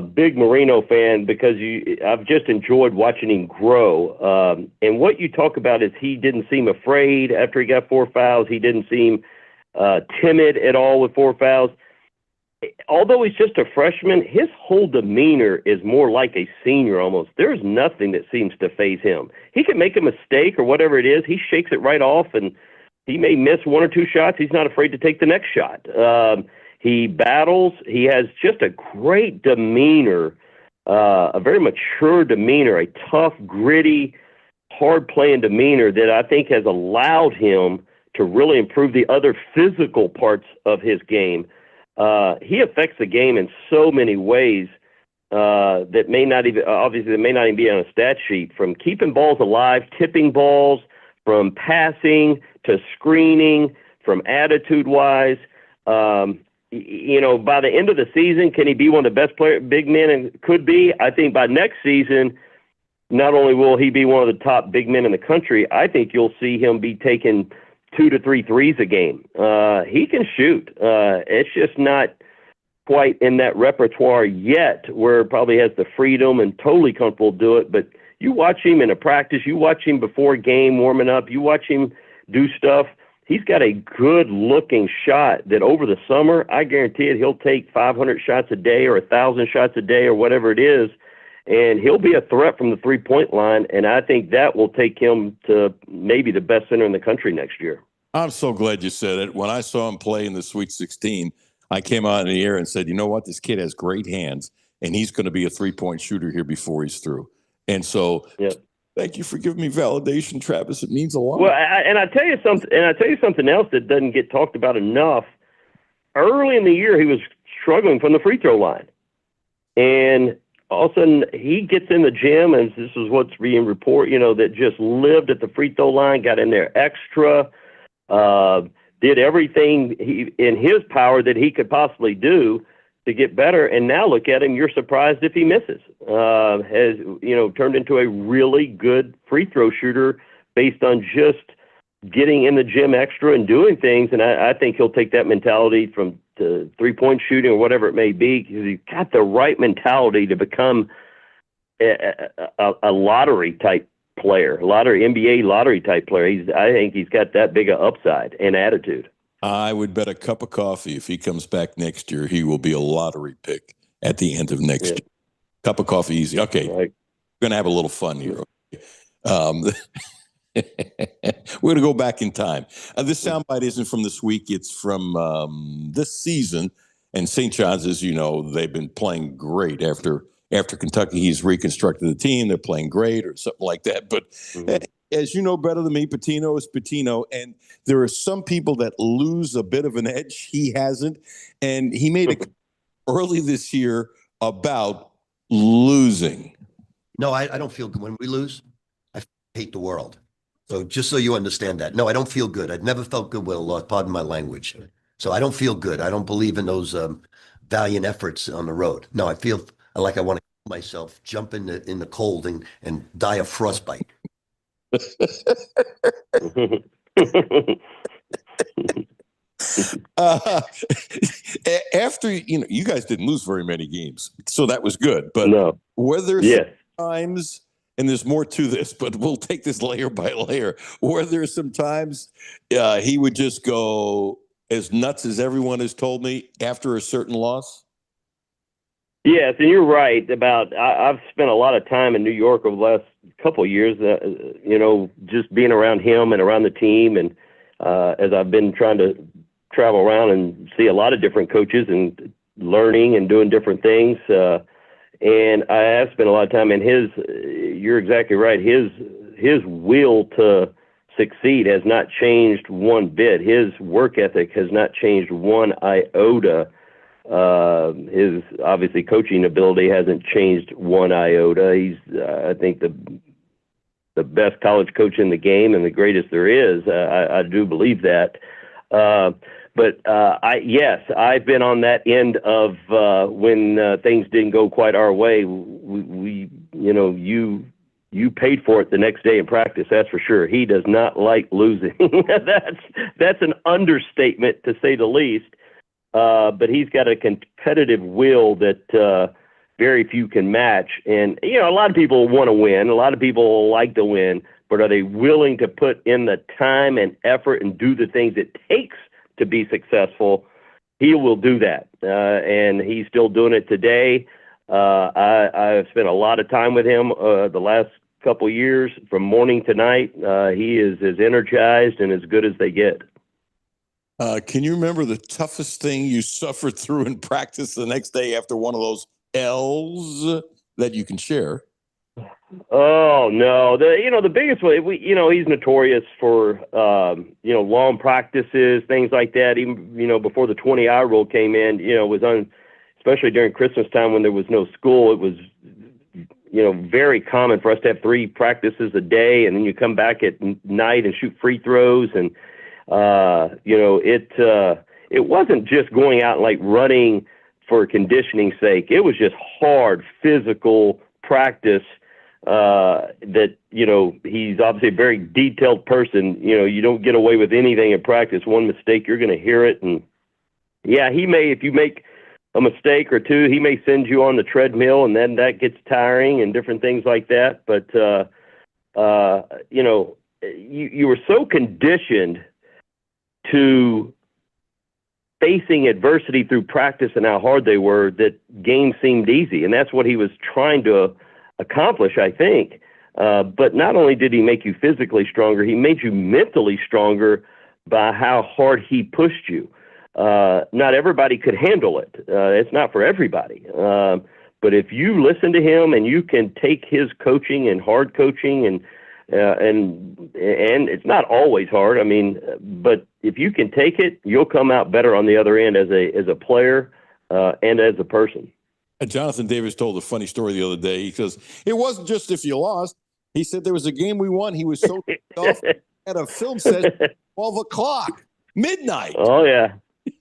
big Marino fan because I've just enjoyed watching him grow. And what you talk about is he didn't seem afraid after he got 4 fouls. He didn't seem timid at all with 4 fouls. Although he's just a freshman, his whole demeanor is more like a senior almost. There's nothing that seems to faze him. He can make a mistake or whatever it is. He shakes it right off, and he may miss 1 or 2 shots. He's not afraid to take the next shot. He battles. He has just a great demeanor, a very mature demeanor, a tough, gritty, hard-playing demeanor that I think has allowed him to really improve the other physical parts of his game. He affects the game in so many ways that may not even be on a stat sheet, from keeping balls alive, tipping balls, from passing to screening, from attitude-wise. By the end of the season, can he be one of the best big men and could be? I think by next season, not only will he be one of the top big men in the country, I think you'll see him be taking 2 to 3 threes a game. He can shoot. It's just not quite in that repertoire yet where it probably has the freedom and totally comfortable to do it. But you watch him in a practice, you watch him before a game warming up, you watch him do stuff. He's got a good-looking shot that over the summer, I guarantee it, he'll take 500 shots a day or 1,000 shots a day or whatever it is, and he'll be a threat from the three-point line, and I think that will take him to maybe the best center in the country next year. I'm so glad you said it. When I saw him play in the Sweet 16, I came out in the air and said, you know what, this kid has great hands, and he's going to be a three-point shooter here before he's through. And so Thank you for giving me validation, Travis. It means a lot. Well, I tell you something, and I tell you something else that doesn't get talked about enough. Early in the year, he was struggling from the free throw line, and all of a sudden he gets in the gym, and this is what's being reported, that just lived at the free throw line, got in there extra, did everything in his power that he could possibly do to get better. And now look at him. You're surprised if he misses. Has, turned into a really good free throw shooter based on just getting in the gym extra and doing things. And I think he'll take that mentality from the 3-point shooting or whatever it may be, because he's got the right mentality to become a lottery type player, NBA lottery type player. I think he's got that big of upside and attitude. I would bet a cup of coffee if he comes back next year, he will be a lottery pick at the end of next year. Cup of coffee, easy. Okay, right. We're gonna have a little fun here. We're going to go back in time. This soundbite isn't from this week. It's from this season. And St. John's, as you know, they've been playing great after Kentucky. He's reconstructed the team. They're playing great or something like that. But as you know better than me, Pitino is Pitino. And there are some people that lose a bit of an edge. He hasn't. And he made a early this year about losing. No, I don't feel good when we lose. I hate the world. So just so you understand that. No, I don't feel good. I've never felt good with a loss. Pardon my language. So I don't feel good. I don't believe in those valiant efforts on the road. No, I feel like I want to kill myself, jump in the cold and die of frostbite. After, you guys didn't lose very many games, so that was good. But no. Were there times, and there's more to this, but we'll take this layer by layer, were there some times he would just go as nuts as everyone has told me after a certain loss? Yes, and you're right about. I've spent a lot of time in New York over the last couple of years. Just being around him and around the team, and as I've been trying to travel around and see a lot of different coaches and learning and doing different things. And I have spent a lot of time in you're exactly right. His will to succeed has not changed one bit. His work ethic has not changed one iota. His obviously coaching ability hasn't changed one iota. He's, I think, the best college coach in the game and the greatest there is. I do believe that. But I've been on that end of when things didn't go quite our way. You paid for it the next day in practice. That's for sure. He does not like losing. that's an understatement to say the least. But he's got a competitive will that very few can match. And a lot of people want to win. A lot of people like to win. But are they willing to put in the time and effort and do the things it takes to be successful? He will do that, and he's still doing it today. I've spent a lot of time with him the last couple years, from morning to night. He is as energized and as good as they get. Can you remember the toughest thing you suffered through in practice the next day after one of those L's that you can share? Oh no, the biggest way he's notorious for long practices, things like that. Even before the 20-hour rule came in, was on, especially during Christmas time when there was no school. It was very common for us to have 3 practices a day, and then you come back at night and shoot free throws, and it wasn't just going out and like running for conditioning's sake. It was just hard physical practice. That he's obviously a very detailed person. You don't get away with anything in practice. One mistake, you're going to hear it. And he may, if you make a mistake or two, he may send you on the treadmill, and then that gets tiring and different things like that. But you were so conditioned to facing adversity through practice and how hard they were that games seemed easy, and that's what he was trying to accomplish, I think. But not only did he make you physically stronger, he made you mentally stronger by how hard he pushed you. Not everybody could handle it. It's not for everybody. But But if you listen to him and you can take his coaching and hard coaching and it's not always hard. I mean, but if you can take it, you'll come out better on the other end as a player and as a person. Jonathan Davis told a funny story the other day. He says, it wasn't just if you lost. He said there was a game we won. He was so off at a film session at 12 o'clock, midnight. Oh, yeah.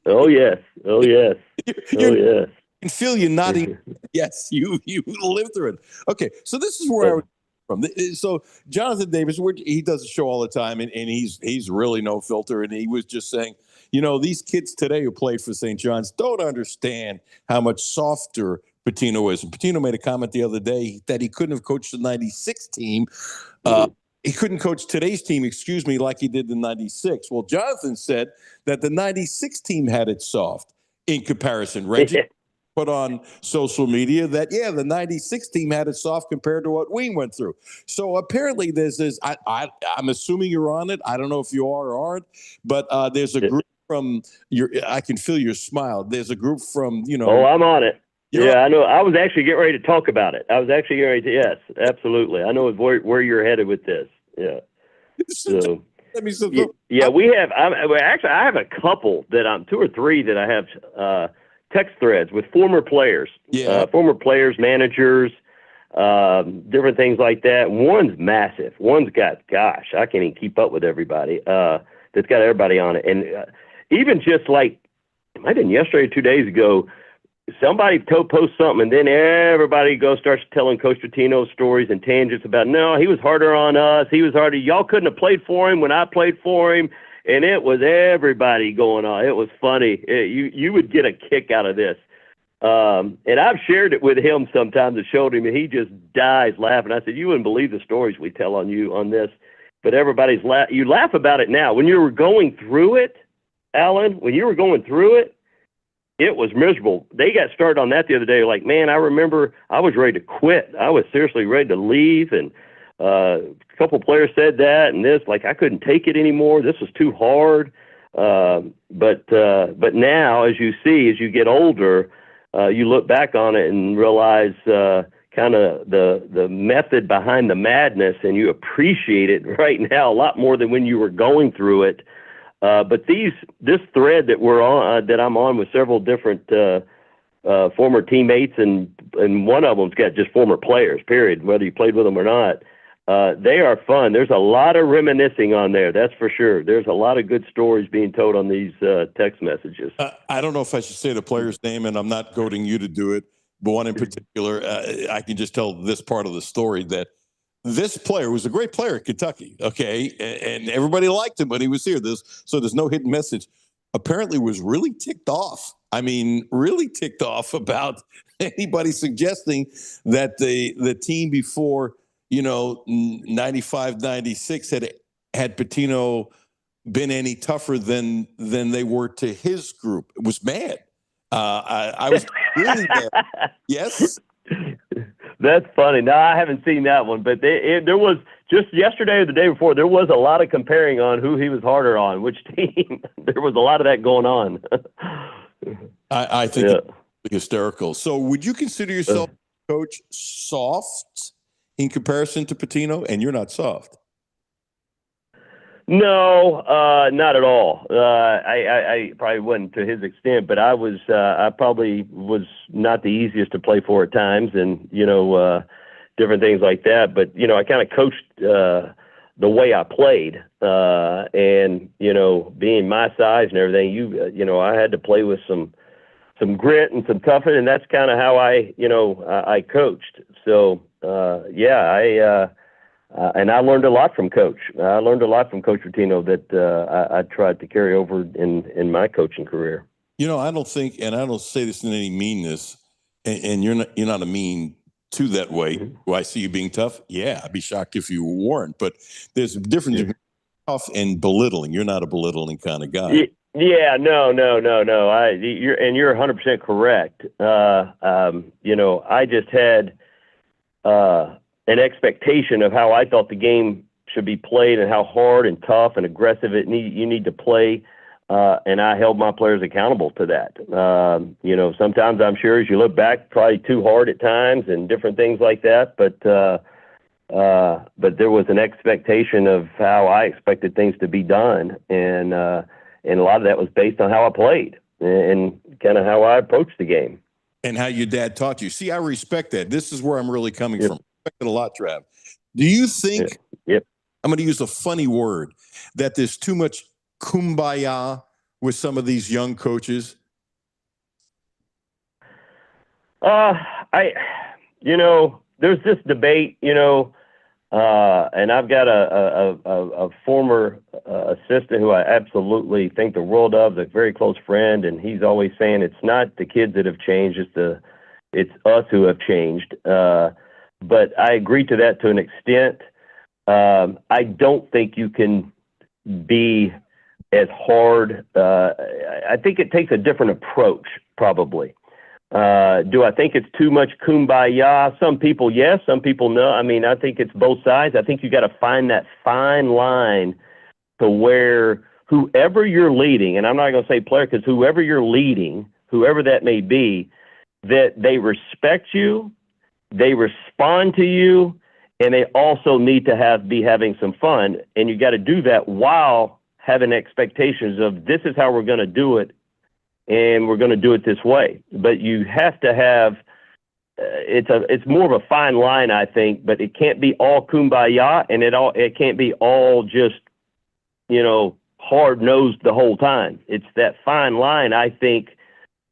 Oh, yes. Oh, yes. Oh, yes. I can feel you nodding. Yes, you lived through it. Okay, so this is where I was from. So Jonathan Davis, he does a show all the time, and he's really no filter. And he was just saying, these kids today who played for St. John's don't understand how much softer Pitino is. And Pitino made a comment the other day that he couldn't have coached the 96 team. He couldn't coach today's team, like he did the 96. Well, Jonathan said that the 96 team had it soft in comparison. Reggie put on social media that, the 96 team had it soft compared to what we went through. So apparently there's this, I'm assuming you're on it. I don't know if you are or aren't, but there's a group from I can feel your smile. There's a group from, Oh, I'm on it. Yeah, I know. I was actually getting ready to talk about it. Yes, absolutely. I know where you're headed with this. Yeah. So, we have. I have a couple that 2 or 3 that I have text threads with former players, managers, different things like that. One's massive. One's got, I can't even keep up with everybody. That's got everybody on it, and even just like it might have been yesterday or 2 days ago. Somebody posts something, and then everybody starts telling Coach Pitino stories and tangents about, no, he was harder on us. He was harder. Y'all couldn't have played for him when I played for him. And it was everybody going on. It was funny. You would get a kick out of this. And I've shared it with him sometimes and showed him, and he just dies laughing. I said, you wouldn't believe the stories we tell on you on this. But everybody's you laugh about it now. When you were going through it, Alan, it was miserable. They got started on that the other day. Like, man, I remember I was ready to quit. I was seriously ready to leave. And a couple players said that and this, like, I couldn't take it anymore. This was too hard. But now, as you get older, you look back on it and realize kind of the method behind the madness, and you appreciate it right now a lot more than when you were going through it. But this thread that we're on, that I'm on with several different former teammates, and one of them's got just former players, period, whether you played with them or not. They are fun. There's a lot of reminiscing on there, that's for sure. There's a lot of good stories being told on these text messages. I don't know if I should say the player's name, and I'm not goading you to do it, but one in particular, I can just tell this part of the story that this player was a great player at Kentucky, okay, and everybody liked him when he was here. So there's no hidden message. Apparently was really ticked off. I mean, really ticked off about anybody suggesting that the team before, 95, 96 had Pitino been any tougher than they were to his group. It was mad. I was really mad. Yes. That's funny. No, I haven't seen that one, but there was just yesterday or the day before, there was a lot of comparing on who he was harder on, which team. There was a lot of that going on. I think it's hysterical. So would you consider yourself, Coach, soft in comparison to Pitino? And you're not soft. No, not at all. I probably wasn't to his extent, but I probably was not the easiest to play for at times, and different things like that. But I kind of coached the way I played, and being my size and everything, I had to play with some grit and some toughness, and that's kind of how I coached. So and I learned a lot from Coach. I learned a lot from Coach Pitino that I tried to carry over in my coaching career. I don't think, and I don't say this in any meanness, and you're not a mean to that way. Mm-hmm. Do I see you being tough? Yeah, I'd be shocked if you weren't. But there's a difference between tough and belittling. You're not a belittling kind of guy. Yeah, no. You're 100% correct. I just had an expectation of how I thought the game should be played and how hard and tough and aggressive you need to play. and I held my players accountable to that. Sometimes I'm sure as you look back, probably too hard at times and different things like that. But there was an expectation of how I expected things to be done, and a lot of that was based on how I played and kind of how I approached the game. And how your dad taught you. See, I respect that. This is where I'm really coming from. I respect it a lot, Trav. Do you think, I'm going to use a funny word, that there's too much kumbaya with some of these young coaches? There's this debate, and I've got a former assistant who I absolutely think the world of, a very close friend, and he's always saying it's not the kids that have changed, it's us who have changed. But I agree to that to an extent. I don't think you can be as hard. I think it takes a different approach, probably. Do I think it's too much kumbaya? Some people, yes. Some people, no. I mean, I think it's both sides. I think you got to find that fine line to where whoever you're leading, and I'm not going to say player, because whoever you're leading, whoever that may be, that they respect you, they respond to you, and they also need to be having some fun. And you got to do that while having expectations of this is how we're going to do it, and we're going to do it this way. But you have to have it's more of a fine line, I think, but it can't be all kumbaya, and it can't be all just hard nosed the whole time. It's that fine line, I think,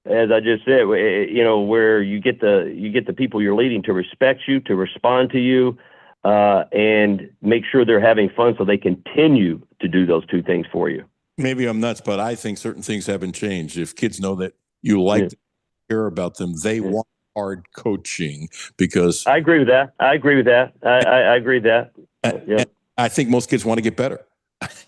as I just said, where you get the people you're leading to respect you, to respond to you, and make sure they're having fun so they continue to do those two things for you. Maybe I'm nuts, but I think certain things haven't changed. If kids know that you like to care about them, they want hard coaching, because I agree with that. I agree with that. I agree with that. I think most kids want to get better.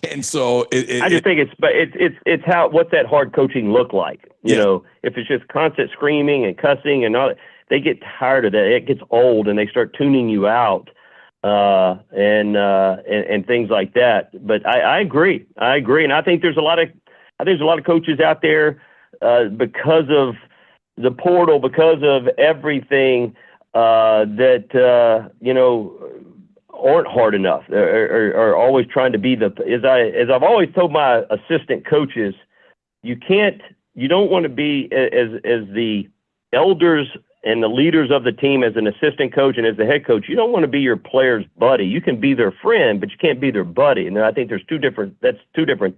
And so I just think it's what's that hard coaching look like? You know, if it's just constant screaming and cussing and all that, they get tired of that. It gets old and they start tuning you out, and things like that. But I agree. And I think there's a lot of coaches out there, because of the portal, because of everything, that aren't hard enough, or always trying to be as I've always told my assistant coaches, you don't want to be as the elders and the leaders of the team as an assistant coach and as the head coach. You don't want to be your player's buddy. You can be their friend, but you can't be their buddy. And I think that's two different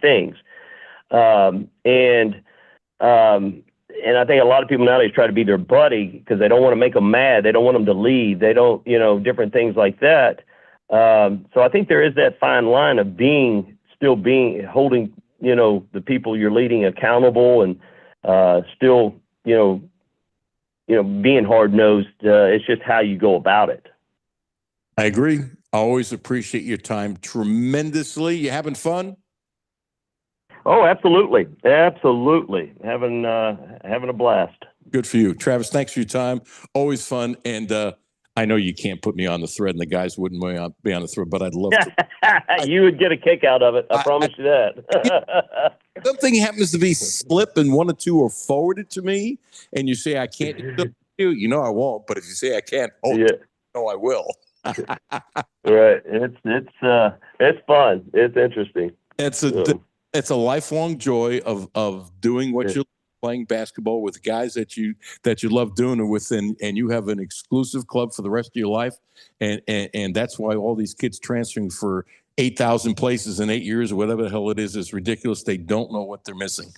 things. And I think a lot of people nowadays try to be their buddy because they don't want to make them mad. They don't want them to leave. They don't, different things like that. So I think there is that fine line of holding, the people you're leading accountable, and still, being hard-nosed. It's just how you go about it. I agree. I always appreciate your time tremendously. You having fun? Oh, absolutely. Absolutely. Having a blast. Good for you. Travis, thanks for your time. Always fun. And I know you can't put me on the thread, and the guys wouldn't be on the thread, but I'd love to. You would get a kick out of it. I promise you that. Something happens to be slip and one or two are forwarded to me, and you say, I can't do, I won't. But if you say I can't, I will. Right. It's fun. It's interesting. It's a lifelong joy of doing what you're playing basketball with guys that you love doing it with, and you have an exclusive club for the rest of your life, and that's why all these kids transferring for 8,000 places in 8 years or whatever the hell it is ridiculous. They don't know what they're missing.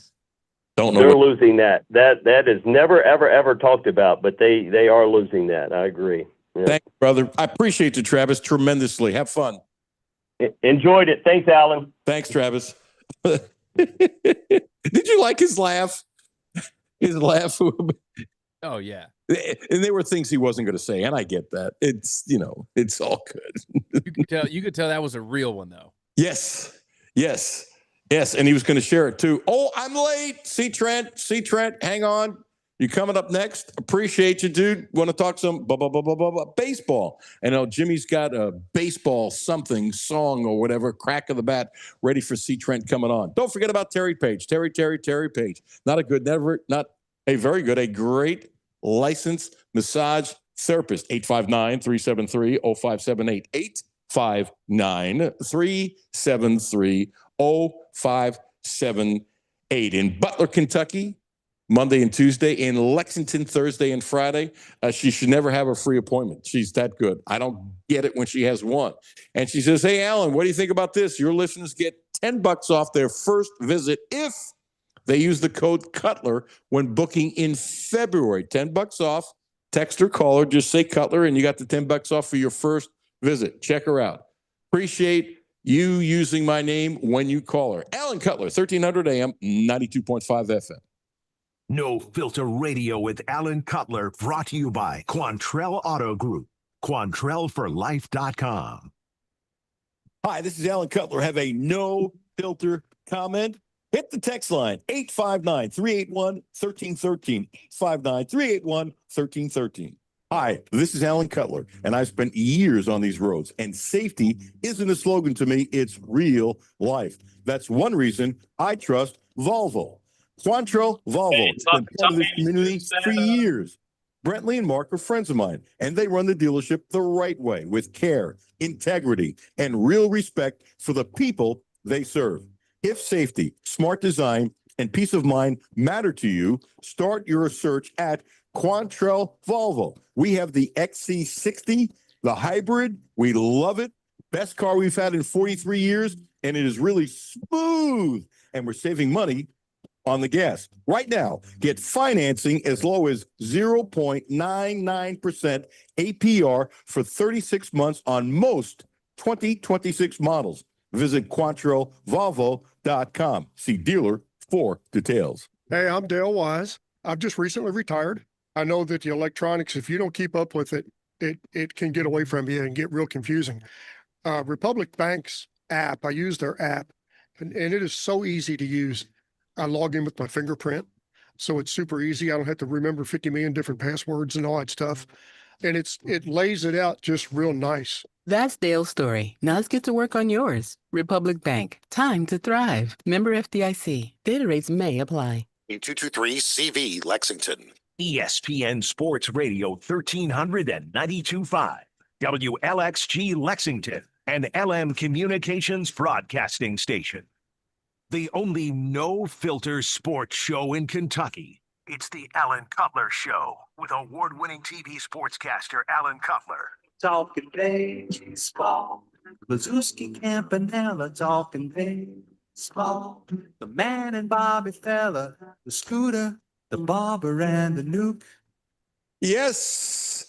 They're losing that. That is never ever talked about, but they are losing that. I agree. Yeah. Thanks, brother. I appreciate you, Travis, tremendously. Have fun. Enjoyed it. Thanks, Alan. Thanks, Travis. Did you like his laugh? His laugh. Oh yeah. And there were things he wasn't going to say, and I get that. It's it's all good. You could tell that was a real one though. Yes. And he was going to share it too. Oh, I'm late. See Trent. Hang on. You coming up next? Appreciate you, dude. Want to talk some baseball? I know Jimmy's got a baseball something song or whatever, crack of the bat, ready for C. Trent coming on. Don't forget about Terry Page. Terry Page. Not a very good, a great licensed massage therapist. 859-373-0578. 859-373-0578. In Butler, Kentucky, Monday and Tuesday. In Lexington, Thursday and Friday. She should never have a free appointment. She's that good. I don't get it when she has one. And she says, hey, Alan, what do you think about this? Your listeners get $10 off their first visit if they use the code Cutler when booking in February. $10 off. Text or call her. Just say Cutler, and you got the $10 off for your first visit. Check her out. Appreciate you using my name when you call her. Alan Cutler, 1300 AM, 92.5 FM. No Filter Radio with Alan Cutler, brought to you by Quantrell Auto Group. QuantrellForLife.com. Hi, this is Alan Cutler. Have a no filter comment? Hit the text line, 859-381-1313. 859-381-1313. Hi, this is Alan Cutler, and I've spent years on these roads, and safety isn't a slogan to me, it's real life. That's one reason I trust Volvo. Quantrell Volvo has been part of this community for years. Brentley and Mark are friends of mine, and they run the dealership the right way with care, integrity, and real respect for the people they serve. If safety, smart design, and peace of mind matter to you, start your search at Quantrell Volvo. We have the XC60, the hybrid. We love it. Best car we've had in 43 years, and it is really smooth, and we're saving money on the gas. Right now, get financing as low as 0.99% APR for 36 months on most 2026 models. Visit QuantrellVolvo.com. See dealer for details. Hey, I'm Dale Wise. I've just recently retired. I know that the electronics, if you don't keep up with it, it can get away from you and get real confusing. Republic Bank's app, I use their app, and it is so easy to use. I log in with my fingerprint, so it's super easy. I don't have to remember 50 million different passwords and all that stuff. And it lays it out just real nice. That's Dale's story. Now let's get to work on yours. Republic Bank. Time to thrive. Member FDIC. Data rates may apply. 223 CV Lexington. ESPN Sports Radio 1392.5. WLXG Lexington, an LM Communications broadcasting station. The only no-filter sports show in Kentucky. It's the Alan Cutler Show with award-winning TV sportscaster Alan Cutler. Talking baseball, Mazuski Campanella talking baseball. The man and Bobby Fella, the Scooter, the Barber, and the Nuke. Yes.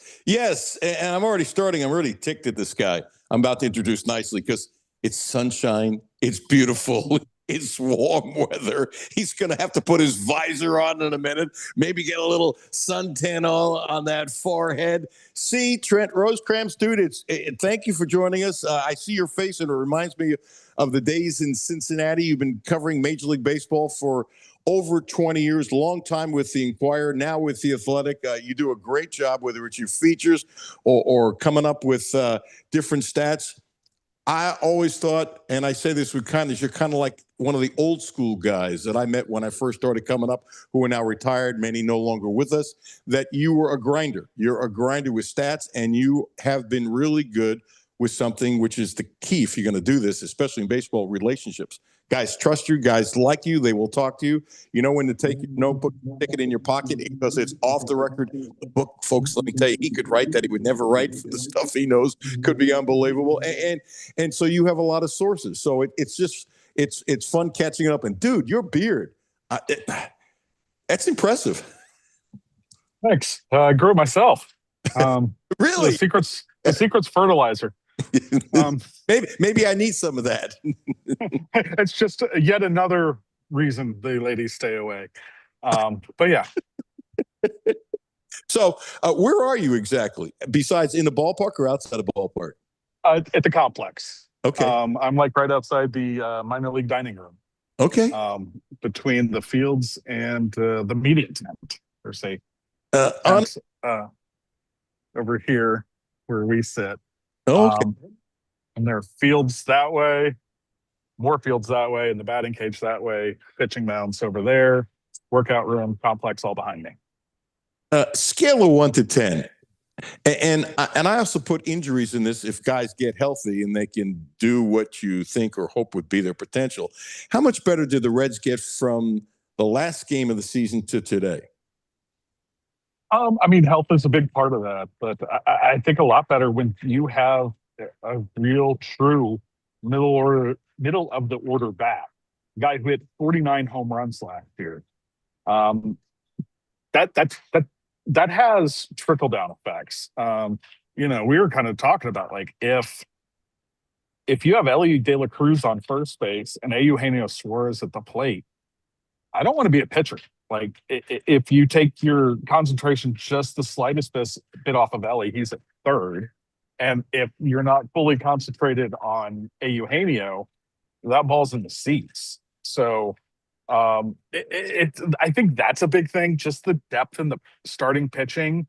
And I'm already starting. I'm already ticked at this guy. I'm about to introduce nicely because it's sunshine. It's beautiful. It's warm weather. He's going to have to put his visor on in a minute, maybe get a little suntan on that forehead. See, Trent Rosecrans, dude, thank you for joining us. I see your face, and it reminds me of the days in Cincinnati. You've been covering Major League Baseball for over 20 years, long time with the Inquirer, now with the Athletic. You do a great job, whether it's your features or coming up with different stats. I always thought, and I say this with kindness, you're kind of like one of the old school guys that I met when I first started coming up, who are now retired, many no longer with us, that you were a grinder. You're a grinder with stats, and you have been really good with something which is the key if you're going to do this, especially in baseball, relationships. Guys trust you. Guys like you. They will talk to you. You know when to take your notebook, stick it in your pocket because it's off the record. The book, folks, let me tell you, he could write that he would never write. For the stuff he knows could be unbelievable. And so you have a lot of sources. So it's fun catching up. And dude, your beard, that's impressive. Thanks. I grew it myself. Really? The secret's fertilizer. Maybe I need some of that. It's just yet another reason the ladies stay away. But yeah. So where are you exactly? Besides in the ballpark or outside of the ballpark? At the complex. Okay. I'm like right outside the minor league dining room. Okay. Between the fields and the media tent. or say On, fence over here where we sit. okay. And there are fields that way, more fields that way, and the batting cage that way, pitching mounds over there, workout room, complex all behind me. Scale of 1 to 10. And I also put injuries in this if guys get healthy and they can do what you think or hope would be their potential. How much better did the Reds get from the last game of the season to today? I mean, health is a big part of that, but I think a lot better when you have a real, true middle of the order bat, guy who hit 49 home runs last year. That has trickle down effects. We were kind of talking about like if you have Ellie De La Cruz on first base and Eugenio Suarez at the plate, I don't want to be a pitcher. Like if you take your concentration just the slightest bit off of Ellie, he's at third. And if you're not fully concentrated on Eugenio, that ball's in the seats. So I think that's a big thing, just the depth in the starting pitching.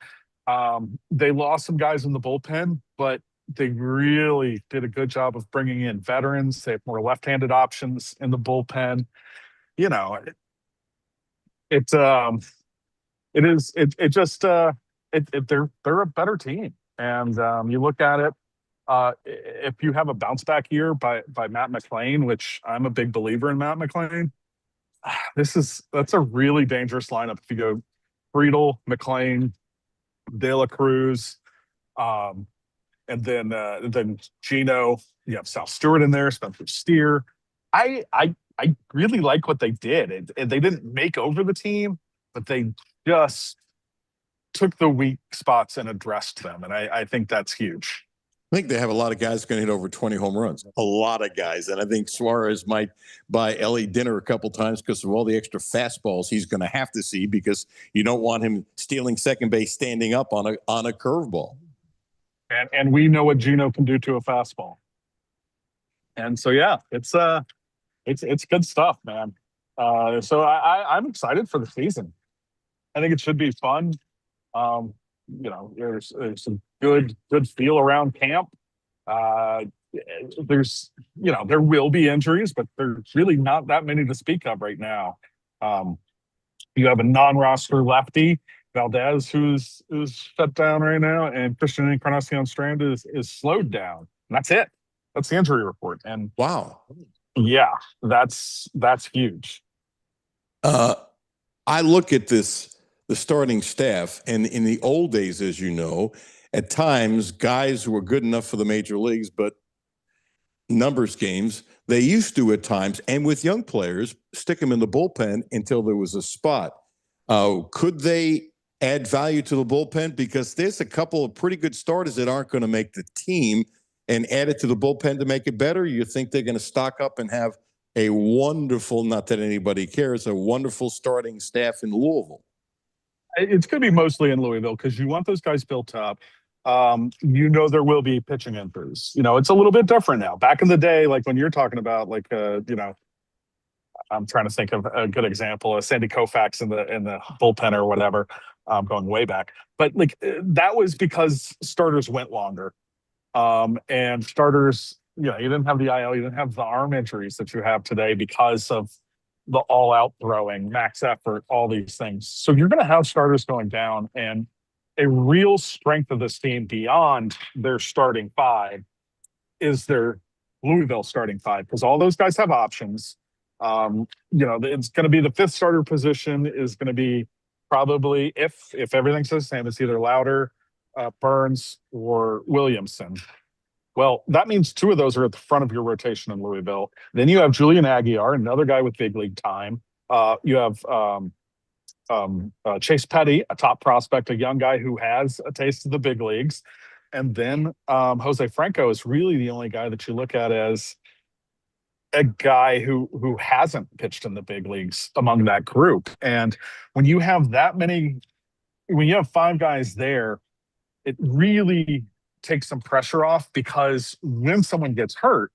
They lost some guys in the bullpen, but they really did a good job of bringing in veterans. They have more left-handed options in the bullpen. They're a better team. And you look at it, if you have a bounce back year by Matt McClain, which I'm a big believer in Matt McClain, that's a really dangerous lineup. If you go Friedel, McClain, De La Cruz, and then Gino, you have Sal Stewart in there, Spencer Steer. I really like what they did. They didn't make over the team, but they just took the weak spots and addressed them. And I think that's huge. I think they have a lot of guys going to hit over 20 home runs. A lot of guys. And I think Suarez might buy Ellie dinner a couple times because of all the extra fastballs he's going to have to see, because you don't want him stealing second base standing up on a curveball. And we know what Gino can do to a fastball. And so, yeah, it's good stuff, man. So I'm excited for the season. I think it should be fun. There's some good feel around camp. There will be injuries, but there's really not that many to speak of right now. You have a non-roster lefty, Valdez, who's shut down right now, and Christian Encarnacion Strand is slowed down. And that's it. That's the injury report. And wow, yeah, that's huge. I look at the starting staff, and in the old days, as you know, at times guys who were good enough for the major leagues, but numbers games, they used to at times, and with young players, stick them in the bullpen until there was a spot. Could they add value to the bullpen? Because there's a couple of pretty good starters that aren't going to make the team, and add it to the bullpen to make it better. You think they're going to stock up and have a wonderful, not that anybody cares, a wonderful starting staff in Louisville? It's going to be mostly in Louisville because you want those guys built up. There will be pitching injuries. It's a little bit different now. Back in the day, like when you're talking about, like, I'm trying to think of a good example of Sandy Koufax in the bullpen or whatever, going way back. But like that was because starters went longer, and starters, you didn't have the IL, you didn't have the arm injuries that you have today because of the all-out throwing, max effort, all these things. So you're going to have starters going down, and a real strength of this team beyond their starting five is their Louisville starting five, because all those guys have options. It's going to be the fifth starter position is going to be probably, if everything stays the same, it's either Louder, Burns, or Williamson. Well, that means two of those are at the front of your rotation in Louisville. Then you have Julian Aguiar, another guy with big league time. You have Chase Petty, a top prospect, a young guy who has a taste of the big leagues. And then Jose Franco is really the only guy that you look at as a guy who hasn't pitched in the big leagues among that group. And when you have when you have five guys there, it really takes some pressure off, because when someone gets hurt,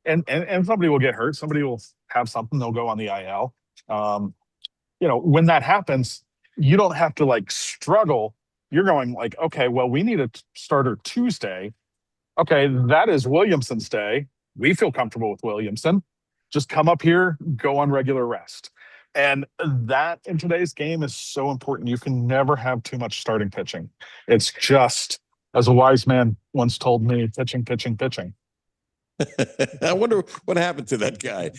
and somebody will get hurt, somebody will have something, they'll go on the IL. When that happens, you don't have to like struggle. You're going like, okay, well, we need a starter Tuesday. Okay, that is Williamson's day. We feel comfortable with Williamson. Just come up here, go on regular rest. And that in today's game is so important. You can never have too much starting pitching. It's just, as a wise man once told me, pitching, pitching, pitching. I wonder what happened to that guy.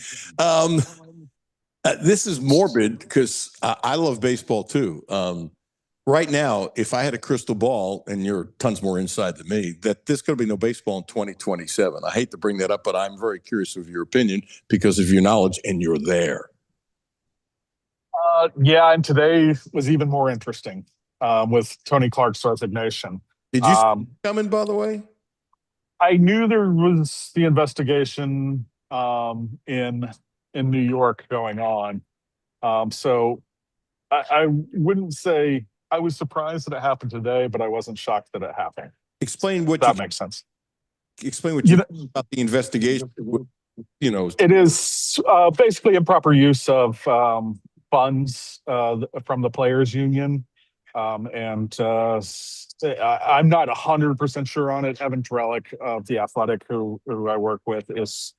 This is morbid because I love baseball too. Right now, if I had a crystal ball, and you're tons more inside than me, that there's going to be no baseball in 2027. I hate to bring that up, but I'm very curious of your opinion because of your knowledge, and you're there. Yeah, and today was even more interesting with Tony Clark's resignation. Did you see it coming, by the way? I knew there was the investigation in New York going on. So I wouldn't say I was surprised that it happened today, but I wasn't shocked that it happened. Explain what that makes sense. Explain what you know about the investigation. You know, it is basically improper use of funds from the players' union, and I'm not 100% sure on it. Evan Trellick of the Athletic, who I work with, is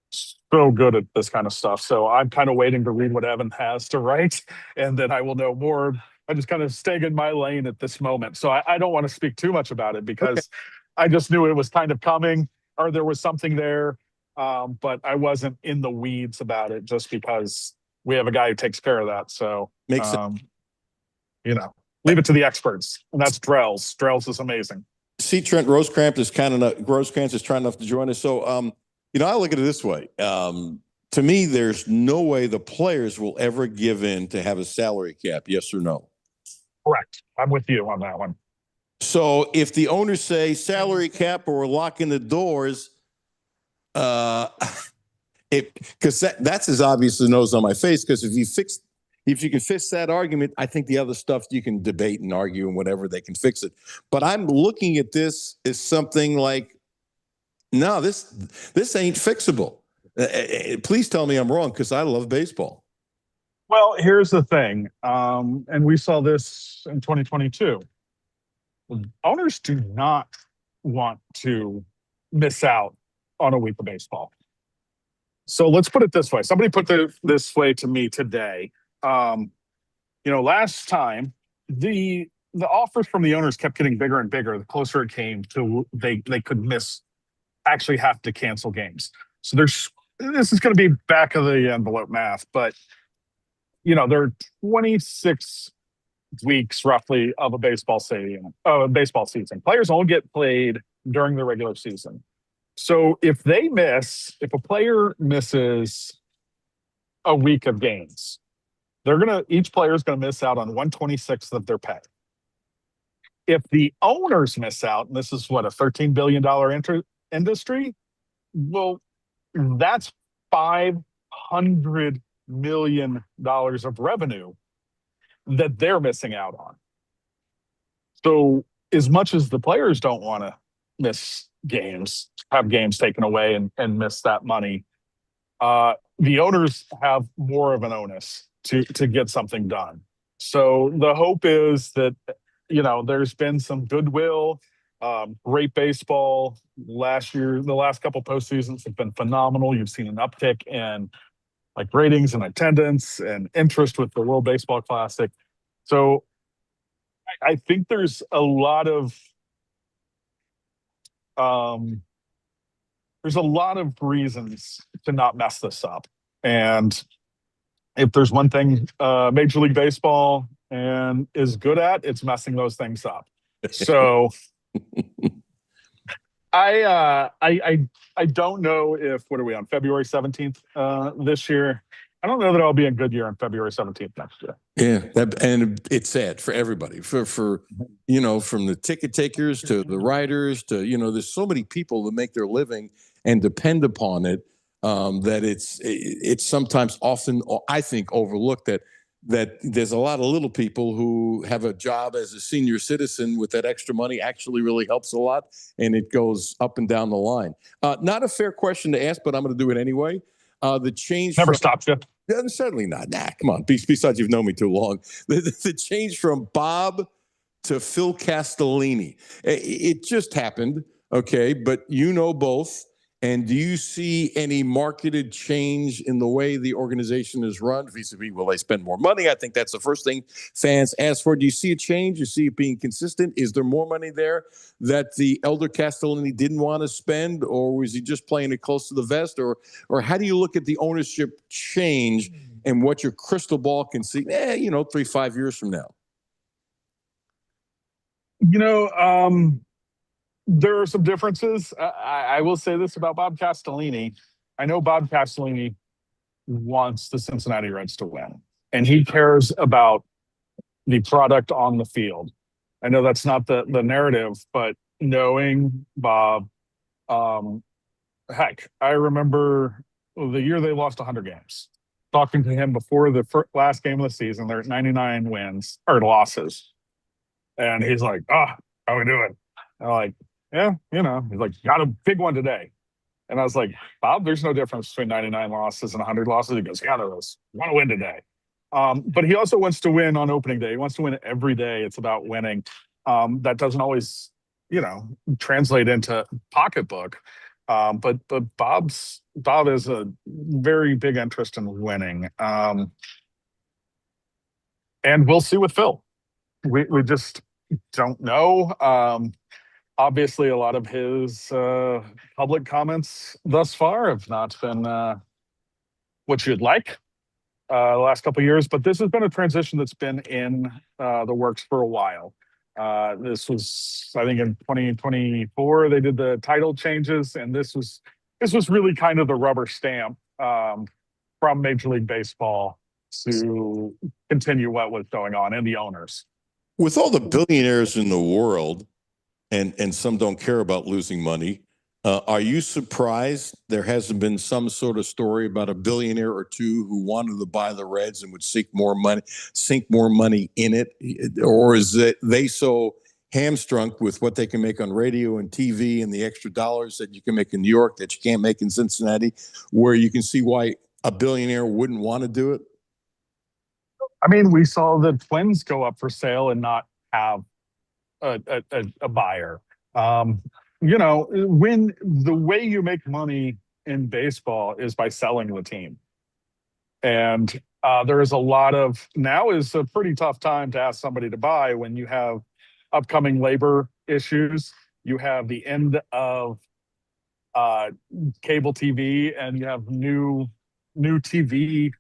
so good at this kind of stuff. So I'm kind of waiting to read what Evan has to write, and then I will know more. I'm just kind of staying in my lane at this moment. So I don't want to speak too much about it because I just knew it was kind of coming, or there was something there. But I wasn't in the weeds about it just because we have a guy who takes care of that. So makes sense. You know, leave it to the experts, and that's Drells. Drells is amazing. See, Trent Rosecrans is trying enough to join us. So, you know, I look at it this way. To me, there's no way the players will ever give in to have a salary cap. Yes or no? Correct. I'm with you on that one. So if the owners say salary cap or we're locking the doors, because that's as obvious as the nose on my face. Because if you can fix that argument, I think the other stuff you can debate and argue and whatever, they can fix it. But I'm looking at this as something like, no, this ain't fixable. Please tell me I'm wrong, because I love baseball. Well, here's the thing, and we saw this in 2022. Owners do not want to miss out on a week of baseball. So let's put it this way. Somebody put this way to me today. You know, last time the offers from the owners kept getting bigger and bigger the closer it came to they could actually have to cancel games. So this is going to be back of the envelope math, but you know, there are 26 weeks roughly of a baseball season. Players only get played during the regular season. So if a player misses a week of games, each player is going to miss out on 1/26 of their pay. If the owners miss out, and this is what, a $13 billion industry, well, that's $500 million of revenue that they're missing out on. So as much as the players don't want to miss games, have games taken away and miss that money, the owners have more of an onus to get something done. So the hope is that, you know, there's been some goodwill, great baseball last year. The last couple postseasons have been phenomenal. You've seen an uptick in like ratings and attendance and interest with the World Baseball Classic. So I think there's a lot of reasons to not mess this up. And if there's one thing Major League Baseball is good at, it's messing those things up. So I don't know if, what are we on, February 17th this year? I don't know that I'll be a good year on February 17th next year. Yeah, and it's sad for everybody, for you know, from the ticket takers to the writers to, you know, there's so many people that make their living and depend upon it, that it's sometimes often, I think, overlooked that there's a lot of little people who have a job as a senior citizen with that extra money actually really helps a lot, and it goes up and down the line. Not a fair question to ask, but I'm going to do it anyway. The change never stops you. Certainly not. Nah, come on. Besides, you've known me too long. The change from Bob to Phil Castellini, it just happened. Okay, but you know both. And do you see any marketed change in the way the organization is run? Vis-a-vis, will they spend more money? I think that's the first thing fans ask for. Do you see a change? You see it being consistent? Is there more money there that the elder Castellini didn't want to spend, or was he just playing it close to the vest? Or how do you look at the ownership change and what your crystal ball can see? 3-5 years from now. There are some differences. I will say this about Bob Castellini. I know Bob Castellini wants the Cincinnati Reds to win, and he cares about the product on the field. I know that's not the narrative, but knowing Bob, heck, I remember the year they lost 100 games. Talking to him before the last game of the season, they're at 99 wins or losses. And he's like, how we doing? I'm like, yeah, he's like, got a big one today. And I was like, Bob, there's no difference between 99 losses and 100 losses. He goes, yeah, there is. Want to win today. But he also wants to win on opening day. He wants to win every day. It's about winning. That doesn't always, translate into pocketbook. But Bob is a very big interest in winning. And we'll see with Phil. We just don't know. Obviously, a lot of his public comments thus far have not been what you'd like the last couple of years, but this has been a transition that's been in the works for a while. This was, I think, in 2024 they did the title changes, and this was really kind of the rubber stamp from Major League Baseball to continue what was going on, and the owners. With all the billionaires in the world, and some don't care about losing money, are you surprised there hasn't been some sort of story about a billionaire or two who wanted to buy the Reds and would sink more money in it? Or is it they so hamstrung with what they can make on radio and TV and the extra dollars that you can make in New York that you can't make in Cincinnati, where you can see why a billionaire wouldn't want to do it? I mean, we saw the Twins go up for sale and not have a buyer. When the way you make money in baseball is by selling the team. And there is now is a pretty tough time to ask somebody to buy when you have upcoming labor issues. You have the end of cable TV, and you have new TV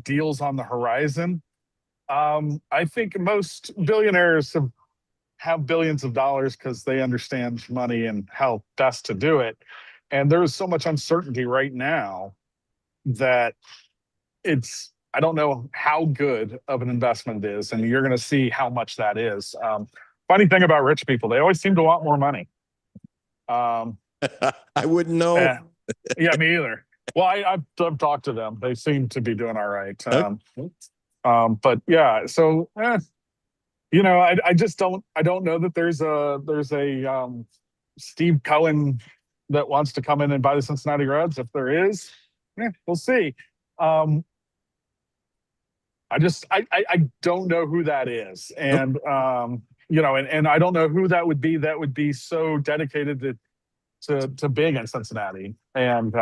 deals on the horizon. I think most billionaires have billions of dollars because they understand money and how best to do it. And there's so much uncertainty right now that I don't know how good of an investment it is. And you're going to see how much that is. Funny thing about rich people, they always seem to want more money. I wouldn't know. Yeah, me either. Well, I've talked to them. They seem to be doing all right. But yeah, so I just don't know that there's a Steve Cohen that wants to come in and buy the Cincinnati Reds. If there is, we'll see. I don't know who that is, and and I don't know who that would be. That would be so dedicated to being in Cincinnati, and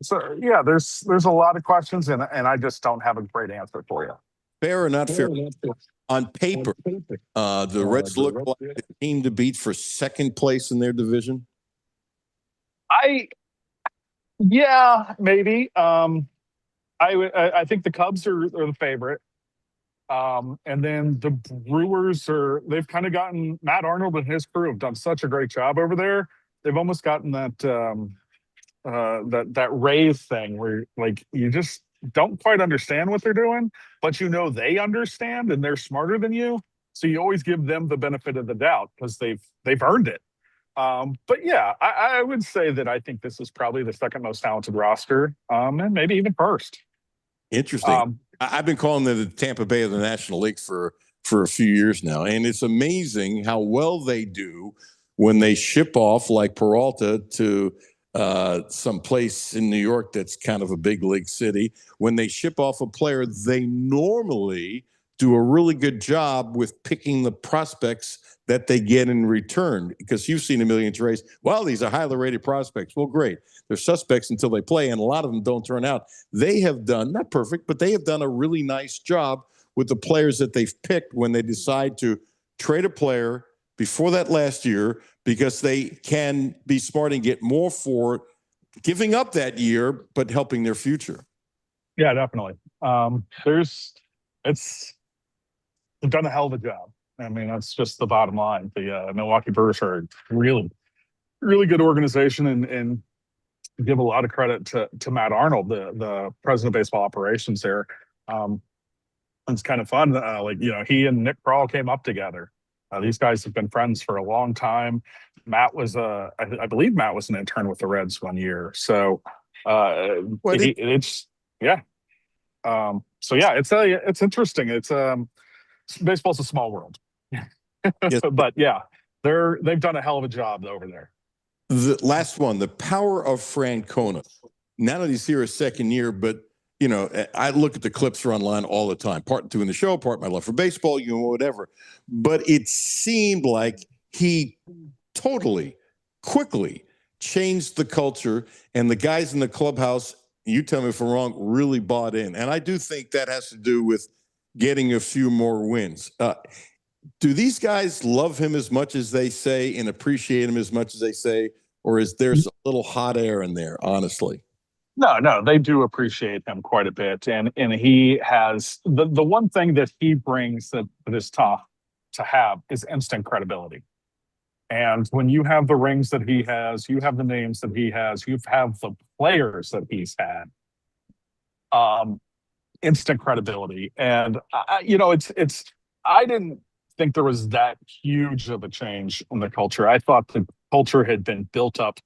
so yeah, there's a lot of questions, and I just don't have a great answer for you. Fair or not fair? On paper, the Reds look like the team to beat for second place in their division. Yeah, maybe. I think the Cubs are the favorite. And then the Brewers they've kind of gotten Matt Arnold and his crew have done such a great job over there. They've almost gotten that Rays thing where like you just don't quite understand what they're doing, but they understand and they're smarter than you. So you always give them the benefit of the doubt because they've earned it. But yeah, I would say that I think this is probably the second most talented roster, and maybe even first. Interesting. I've been calling them the Tampa Bay of the National League for a few years now, and it's amazing how well they do when they ship off like Peralta to some place in New York that's kind of a big league city. When they ship off a player, they normally do a really good job with picking the prospects that they get in return, because you've seen a million trades. Well, these are highly rated prospects. Well, great. They're suspects until they play, and a lot of them don't turn out. They have done, not perfect, but they have done a really nice job with the players that they've picked when they decide to trade a player before that last year, because they can be smart and get more for giving up that year, but helping their future. Yeah, definitely. They've done a hell of a job. I mean, that's just the bottom line. The Milwaukee Brewers are a really, really good organization, and give a lot of credit to Matt Arnold, the president of baseball operations there. It's kind of fun. He and Nick Kroll came up together. These guys have been friends for a long time. Matt was I believe Matt was an intern with the Reds one year. So it's interesting. Baseball's a small world. Yes. But yeah, they've done a hell of a job over there. The last one, the power of Francona. Now that he's here a second year, but I look at the clips are online all the time, part doing the show, part my love for baseball, whatever. But it seemed like he totally quickly changed the culture, and the guys in the clubhouse, you tell me if I'm wrong, really bought in. And I do think that has to do with getting a few more wins. Do these guys love him as much as they say and appreciate him as much as they say, or is there a little hot air in there, honestly? No, they do appreciate him quite a bit. And he has the one thing that he brings that is tough to have is instant credibility. And when you have the rings that he has, you have the names that he has, you have the players that he's had, instant credibility. And I didn't think there was that huge of a change in the culture. I thought the culture had been built up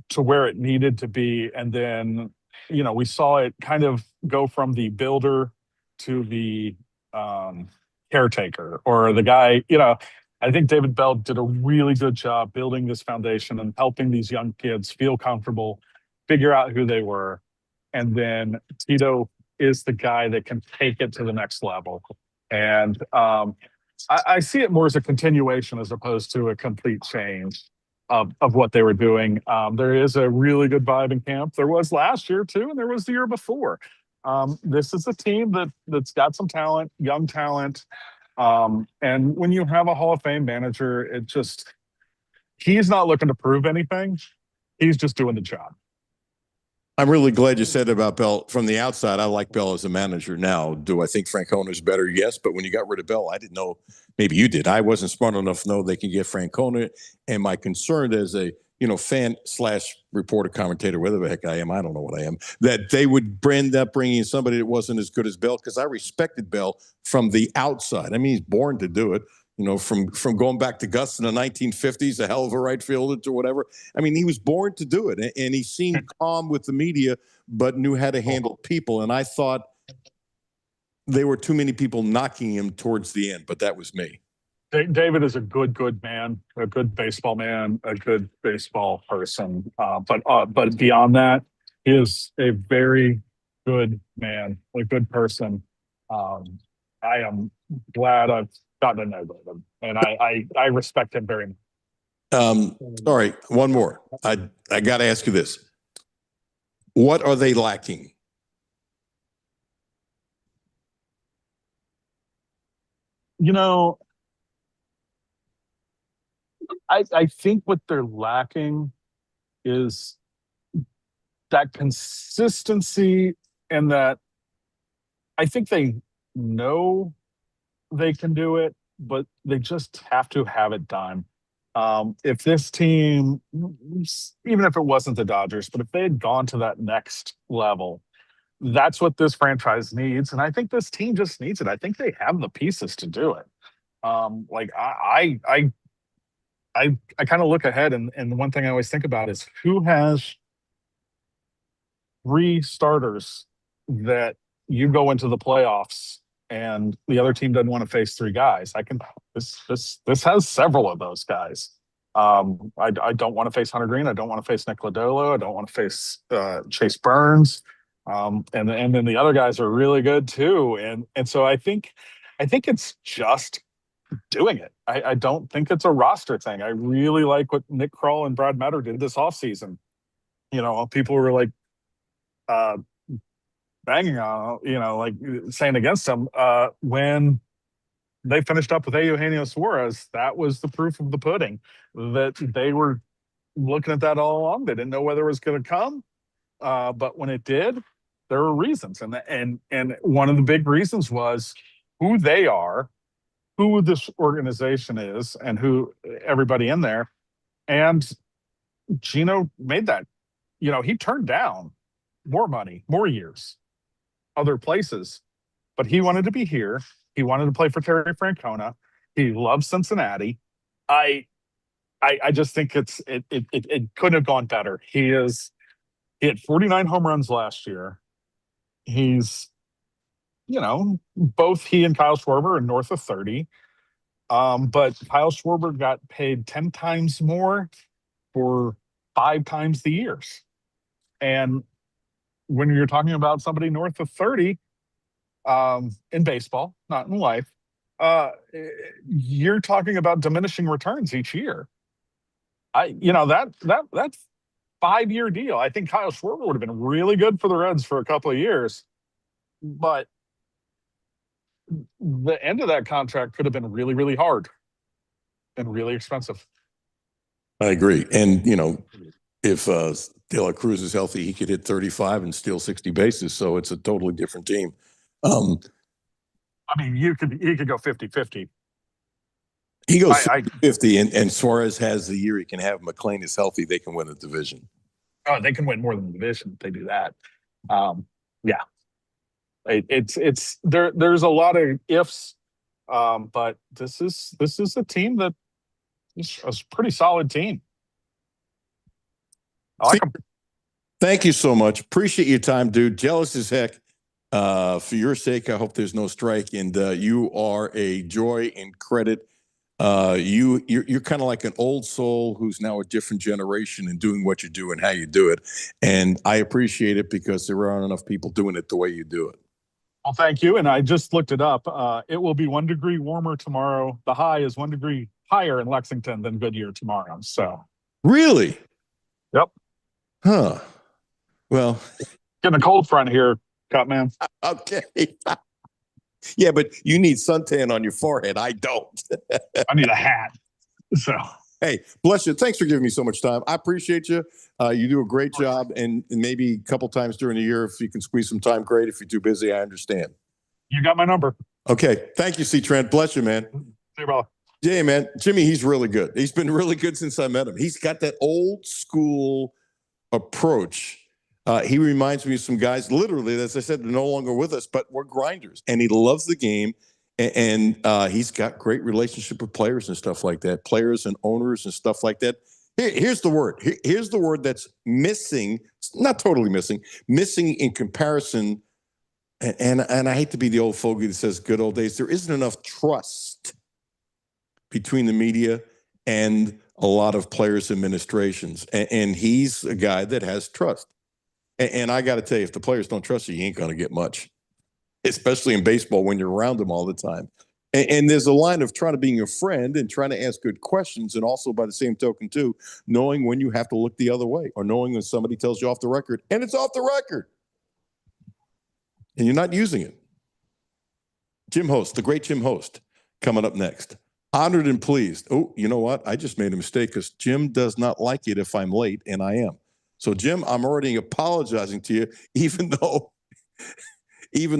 to where it needed to be. And then, we saw it kind of go from the builder to the caretaker, or the guy, I think David Bell did a really good job building this foundation and helping these young kids feel comfortable, figure out who they were. And then Tito is the guy that can take it to the next level. And I see it more as a continuation as opposed to a complete change of what they were doing. There is a really good vibe in camp. There was last year too, and there was the year before. This is a team that's got some talent, young talent. And when you have a Hall of Fame manager, he's not looking to prove anything. He's just doing the job. I'm really glad you said about Bell. From the outside, I like Bell as a manager now. Do I think Francona is better? Yes. But when you got rid of Bell, I didn't know. Maybe you did. I wasn't smart enough to know they can get Francona. And my concern as a fan / reporter, commentator, whatever the heck I am, I don't know what I am, that they would end up bringing somebody that wasn't as good as Bell, because I respected Bell from the outside. I mean, he's born to do it. From going back to Gus in the 1950s, a hell of a right fielder to whatever. I mean, he was born to do it, and he seemed calm with the media, but knew how to handle people. And I thought there were too many people knocking him towards the end, but that was me. David is a good man, a good baseball man, a good baseball person. But beyond that, he is a very good man, a good person. I am glad I've gotten to know him, and I respect him very much. Sorry, one more. I got to ask you this. What are they lacking? I think what they're lacking is that consistency, and that I think they know they can do it, but they just have to have it done. If this team, even if it wasn't the Dodgers, but if they had gone to that next level, that's what this franchise needs. And I think this team just needs it. I think they have the pieces to do it. I kind of look ahead, and the one thing I always think about is who has 3 starters that you go into the playoffs and the other team doesn't want to face 3 guys. This has several of those guys. I don't want to face Hunter Green. I don't want to face Nick Lodolo. I don't want to face Chase Burns. And then the other guys are really good too. And so I think it's just doing it. I don't think it's a roster thing. I really like what Nick Kroll and Brad Metter did this offseason. People were like uh banging on, like saying against them. When they finished up with Eugenio Suarez, that was the proof of the pudding that they were looking at that all along. They didn't know whether it was going to come, but when it did, there were reasons, and one of the big reasons was who they are, who this organization is, and who everybody in there. And Gino made that. He turned down more money, more years, other places, but he wanted to be here. He wanted to play for Terry Francona. He loves Cincinnati. I I just think it couldn't have gone better. He had 49 home runs last year. He's, both he and Kyle Schwarber are north of 30. But Kyle Schwarber got paid 10 times more for 5 times the years. And when you're talking about somebody north of 30, in baseball, not in life, you're talking about diminishing returns each year. That's 5-year deal. I think Kyle Schwarber would have been really good for the Reds for a couple of years, but the end of that contract could have been really, really hard and really expensive. I agree. And, if De La Cruz is healthy, he could hit 35 and steal 60 bases. So it's a totally different team. I mean, he could go 50-50. He goes 50, and Suarez has the year he can have. McClain is healthy. They can win the division. Oh, they can win more than the division if they do that. Yeah. It's there's a lot of ifs, but this is a team that is a pretty solid team. I like them. Thank you so much. Appreciate your time, dude. Jealous as heck. For your sake, I hope there's no strike. And you are a joy and credit. You're kind of like an old soul who's now a different generation and doing what you do and how you do it. And I appreciate it because there aren't enough people doing it the way you do it. Well, thank you. And I just looked it up. It will be 1 degree warmer tomorrow. The high is 1 degree higher in Lexington than Goodyear tomorrow. So really? Yep. Huh. Well, getting a cold front here, Cut Man. Okay. Yeah, but you need suntan on your forehead. I don't. I need a hat. So, hey, bless you. Thanks for giving me so much time. I appreciate you. You do a great job. And maybe a couple times during the year, if you can squeeze some time, great. If you're too busy, I understand. You got my number. Okay. Thank you, C. Trent. Bless you, man. See you, brother. Yeah, man. Jimmy, he's really good. He's been really good since I met him. He's got that old school approach. He reminds me of some guys, literally, as I said, they're no longer with us, but we're grinders. And he loves the game. And he's got great relationship with players and stuff like that, players and owners and stuff like that. Here's the word. Here's the word that's missing, not totally missing in comparison. And I hate to be the old fogey that says good old days. There isn't enough trust between the media and a lot of players' administrations. And he's a guy that has trust. And I got to tell you, if the players don't trust you, you ain't going to get much, especially in baseball when you're around them all the time. And there's a line of trying to be your friend and trying to ask good questions. And also by the same token, too, knowing when you have to look the other way or knowing when somebody tells you off the record and it's off the record and you're not using it. Jim Host, the great Jim Host, coming up next. Honored and pleased. Oh, you know what? I just made a mistake because Jim does not like it if I'm late, and I am. So, Jim, I'm already apologizing to you, even though you're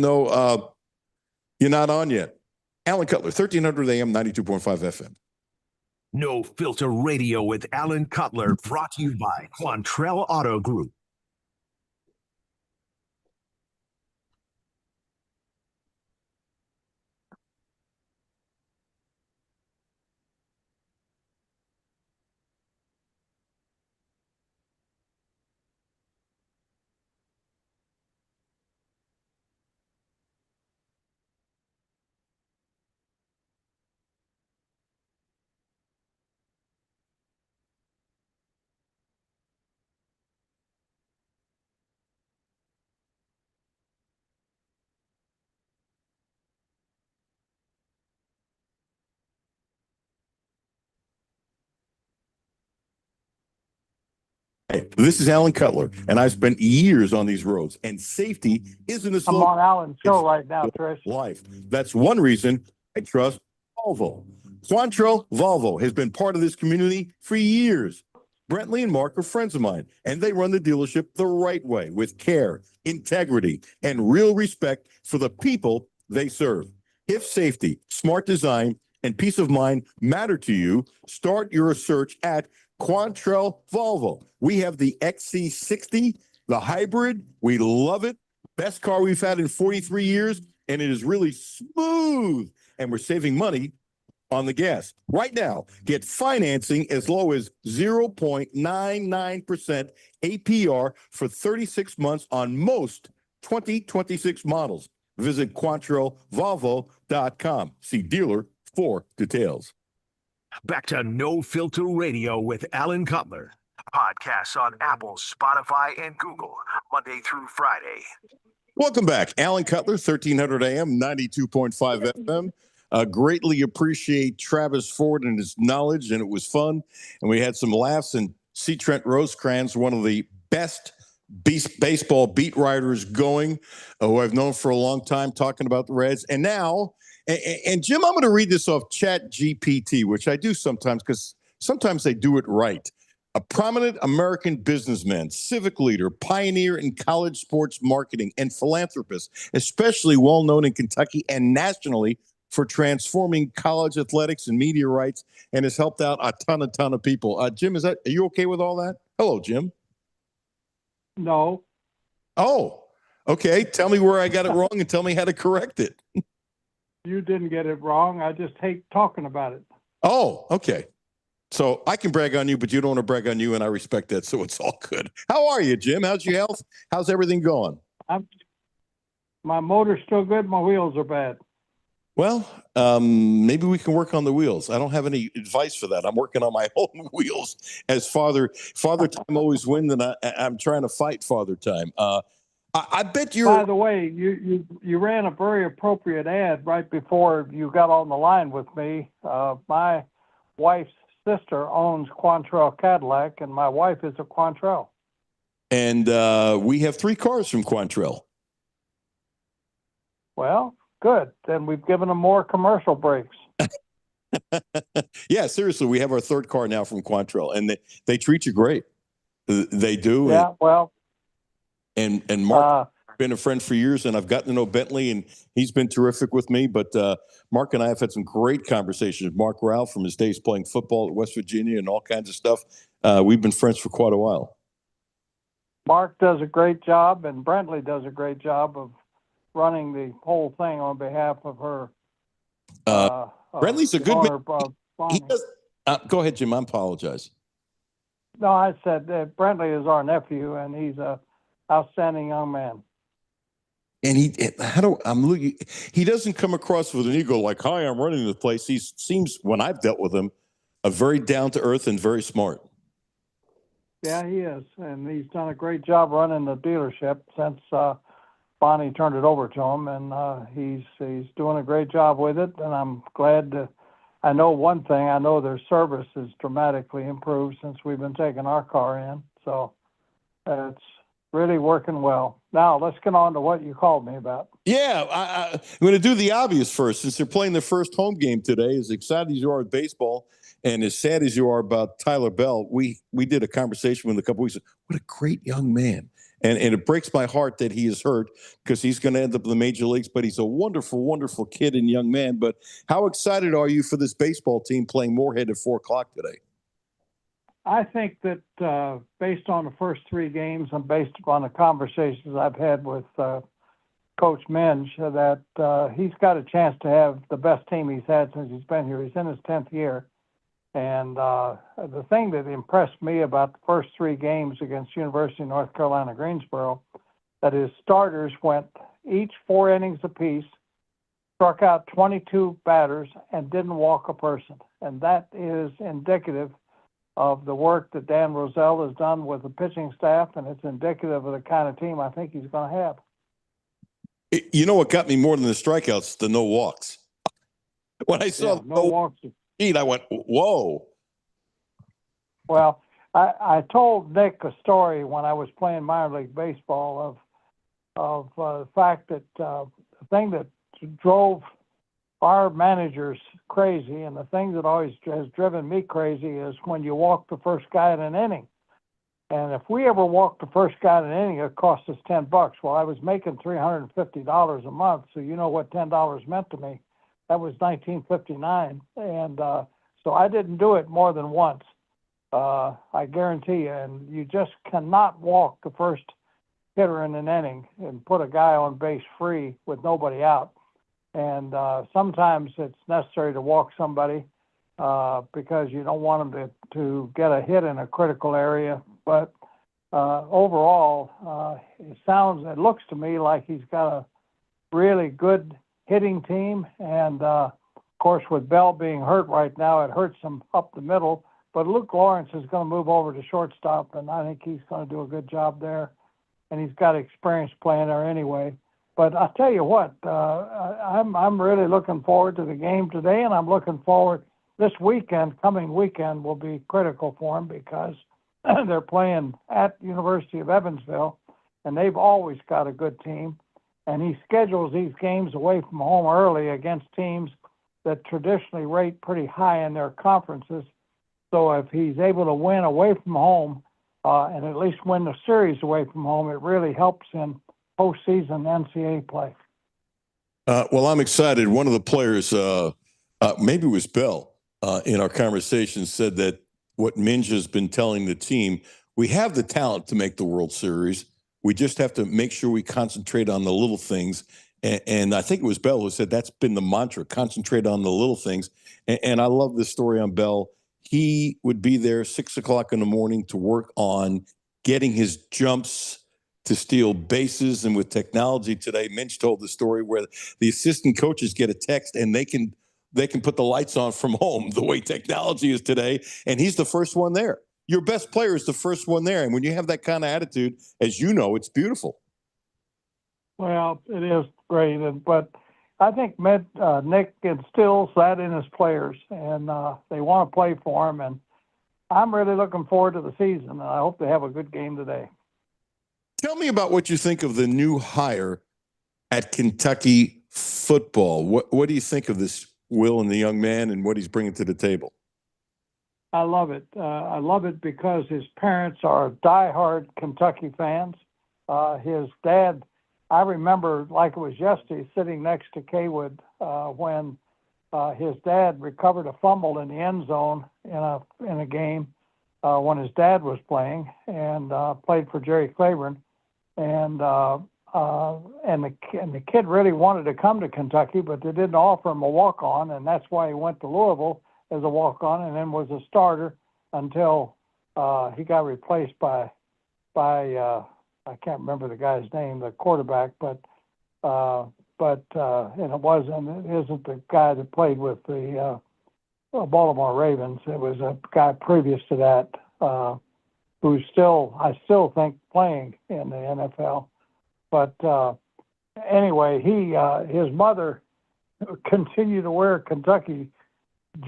not on yet. Alan Cutler, 1300 AM, 92.5 FM. No Filter Radio with Alan Cutler, brought to you by Quantrell Auto Group. Hey, this is Alan Cutler, and I've spent years on these roads, and safety isn't a I'm slogan. on Alan's show It's right now, Trish. life. That's one reason I trust Volvo. Quantrill Volvo has been part of this community for years. Brentley and Mark are friends of mine, and they run the dealership the right way with care, integrity, and real respect for the people they serve. If safety, smart design, and peace of mind matter to you, start your search at Quantrill Volvo. We have the XC60, the hybrid. We love it. Best car we've had in 43 years, and it is really smooth. And we're saving money on the gas. Right now, get financing as low as 0.99% APR for 36 months on most 2026 models. Visit QuantrillVolvo.com. See dealer for details. Back to No Filter Radio with Alan Cutler. Podcasts on Apple, Spotify, and Google, Monday through Friday. Welcome back. Alan Cutler, 1300 AM, 92.5 FM. Greatly appreciate Travis Ford and his knowledge, and it was fun. And we had some laughs. And C. Trent Rosecrans, one of the best baseball beat writers going, who I've known for a long time, talking about the Reds. And now, and Jim, I'm going to read this off Chat GPT, which I do sometimes because sometimes they do it right. A prominent American businessman, civic leader, pioneer in college sports marketing, and philanthropist, especially well known in Kentucky and nationally for transforming college athletics and media rights, and has helped out a ton of people. Jim, are you okay with all that? Hello, Jim. No. Oh, okay. Tell me where I got it wrong and tell me how to correct it. You didn't get it wrong. I just hate talking about it. Oh, okay. So I can brag on you, but you don't want to brag on you, and I respect that, so it's all good. How are you, Jim? How's your health? How's everything going? My motor's still good. My wheels are bad. Well, maybe we can work on the wheels. I don't have any advice for that. I'm working on my own wheels. As father time always wins, and I'm trying to fight father time. I bet you're. By the way, you ran a very appropriate ad right before you got on the line with me. My wife's sister owns Quantrill Cadillac, and my wife is a Quantrill. And we have 3 cars from Quantrill. Well, good. Then we've given them more commercial breaks. Yeah, seriously, we have our 3rd car now from Quantrill, and they treat you great. They do. Yeah, well. And Mark been a friend for years, and I've gotten to know Bentley, and he's been terrific with me. But Mark and I have had some great conversations. Mark Ralph from his days playing football at West Virginia and all kinds of stuff. We've been friends for quite a while. Mark does a great job, and Brentley does a great job of running the whole thing on behalf of her. Brentley's a good man. He does, go ahead, Jim. I apologize. No, I said that Brentley is our nephew, and he's a outstanding young man. And he doesn't come across with an ego like, hi, I'm running the place. He seems, when I've dealt with him, a very down to earth and very smart. Yeah, he is. And he's done a great job running the dealership since Bonnie turned it over to him. And he's doing a great job with it. And I'm glad to, I know one thing, I know their service has dramatically improved since we've been taking our car in. So it's really working well. Now, let's get on to what you called me about. Yeah, I'm going to do the obvious first. Since they're playing their first home game today, as excited as you are with baseball and as sad as you are about Tyler Bell, we did a conversation with him a couple weeks ago. What a great young man. And it breaks my heart that he is hurt because he's going to end up in the major leagues, but he's a wonderful, wonderful kid and young man. But how excited are you for this baseball team playing Moorhead at 4:00 today? I think that based on the first 3 games and based upon the conversations I've had with Coach Minge, that he's got a chance to have the best team he's had since he's been here. He's in his 10th year. And the thing that impressed me about the first 3 games against University of North Carolina, Greensboro, that his starters went each 4 innings apiece, struck out 22 batters, and didn't walk a person. And that is indicative of the work that Dan Roselle has done with the pitching staff, and it's indicative of the kind of team I think he's going to have. You know what got me more than the strikeouts? The no walks. When I saw no walks, I went, whoa. Well, I told Nick a story when I was playing minor league baseball of the fact that the thing that drove our managers crazy, and the thing that always has driven me crazy, is when you walk the first guy in an inning. And if we ever walked the first guy in an inning, it cost us $10. Well, I was making $350 a month, so you know what $10 meant to me. That was 1959, and so I didn't do it more than once. I guarantee you, and you just cannot walk the first hitter in an inning and put a guy on base free with nobody out. And sometimes it's necessary to walk somebody because you don't want them to get a hit in a critical area. But overall, it looks to me like he's got a really good hitting team. And of course, with Bell being hurt right now, it hurts him up the middle. But Luke Lawrence is going to move over to shortstop, and I think he's going to do a good job there. And he's got experience playing there anyway. But I'll tell you what, I'm really looking forward to the game today, and I'm looking forward this weekend. Coming weekend will be critical for them because they're playing at University of Evansville, and they've always got a good team. And he schedules these games away from home early against teams that traditionally rate pretty high in their conferences. So if he's able to win away from home and at least win the series away from home, it really helps in postseason NCAA play. Well, I'm excited. One of the players, maybe it was Bell, in our conversation said that what Minge has been telling the team, we have the talent to make the World Series. We just have to make sure we concentrate on the little things. And I think it was Bell who said that's been the mantra, concentrate on the little things. And I love this story on Bell. He would be there 6 o'clock in the morning to work on getting his jumps to steal bases. And with technology today, Minch told the story where the assistant coaches get a text and they can put the lights on from home the way technology is today. And he's the first one there. Your best player is the first one there. And when you have that kind of attitude, as you know, it's beautiful. Well, it is great. But I think Nick instills that in his players, and they want to play for him. And I'm really looking forward to the season, and I hope they have a good game today. Tell me about what you think of the new hire at Kentucky football. What do you think of this Will and the young man and what he's bringing to the table? I love it. I love it because his parents are diehard Kentucky fans. His dad, I remember like it was yesterday, sitting next to Kaywood when his dad recovered a fumble in the end zone in a game when his dad was playing and played for Jerry Claiborne. And the kid really wanted to come to Kentucky, but they didn't offer him a walk-on, and that's why he went to Louisville as a walk-on, and then was a starter until he got replaced by I can't remember the guy's name, the quarterback, but and it isn't the guy that played with the Baltimore Ravens. It was a guy previous to that who's I still think playing in the NFL. But anyway, his mother continued to wear a Kentucky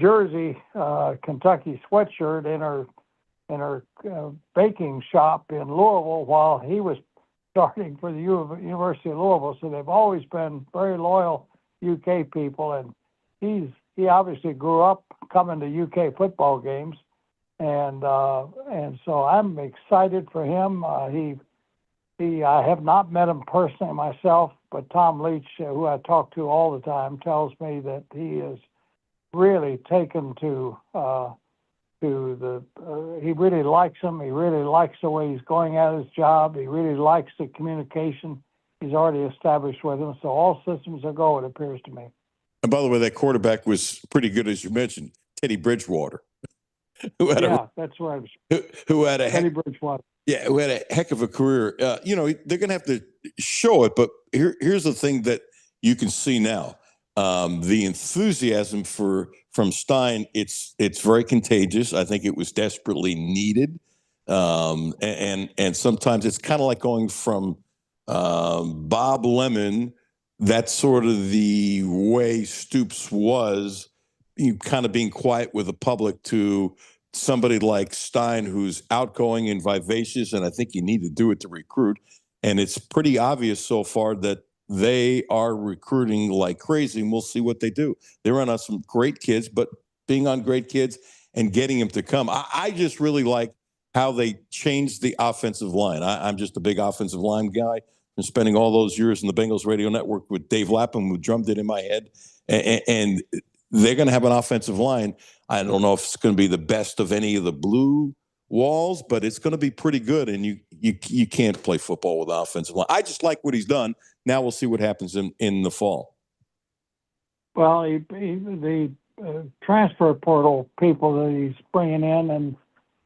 jersey, Kentucky sweatshirt in her baking shop in Louisville while he was starting for the University of Louisville. So they've always been very loyal UK people, and he obviously grew up coming to UK football games, and so I'm excited for him. I have not met him personally myself, but Tom Leach, who I talk to all the time, tells me that he is really taken to he really likes him. He really likes the way he's going at his job. He really likes the communication he's already established with him. So all systems are go, it appears to me. And by the way, that quarterback was pretty good, as you mentioned, Teddy Bridgewater. That's right. Who had a Teddy Bridgewater. Yeah, who had a heck of a career. They're going to have to show it, but here's the thing that you can see now. The enthusiasm from Stein, it's very contagious. I think it was desperately needed. And sometimes it's kind of like going from Bob Lemon, that's sort of the way Stoops was, kind of being quiet with the public, to somebody like Stein, who's outgoing and vivacious, and I think you need to do it to recruit. And it's pretty obvious so far that they are recruiting like crazy, and we'll see what they do. They run on some great kids, but being on great kids and getting them to come, I just really like how they changed the offensive line. I'm just a big offensive line guy. And spending all those years in the Bengals radio network with Dave Lapham, who drummed it in my head, and they're going to have an offensive line. I don't know if it's going to be the best of any of the blue walls, but it's going to be pretty good. And you can't play football with offensive line. I just like what he's done. Now we'll see what happens in the fall. Well, the transfer portal people that he's bringing in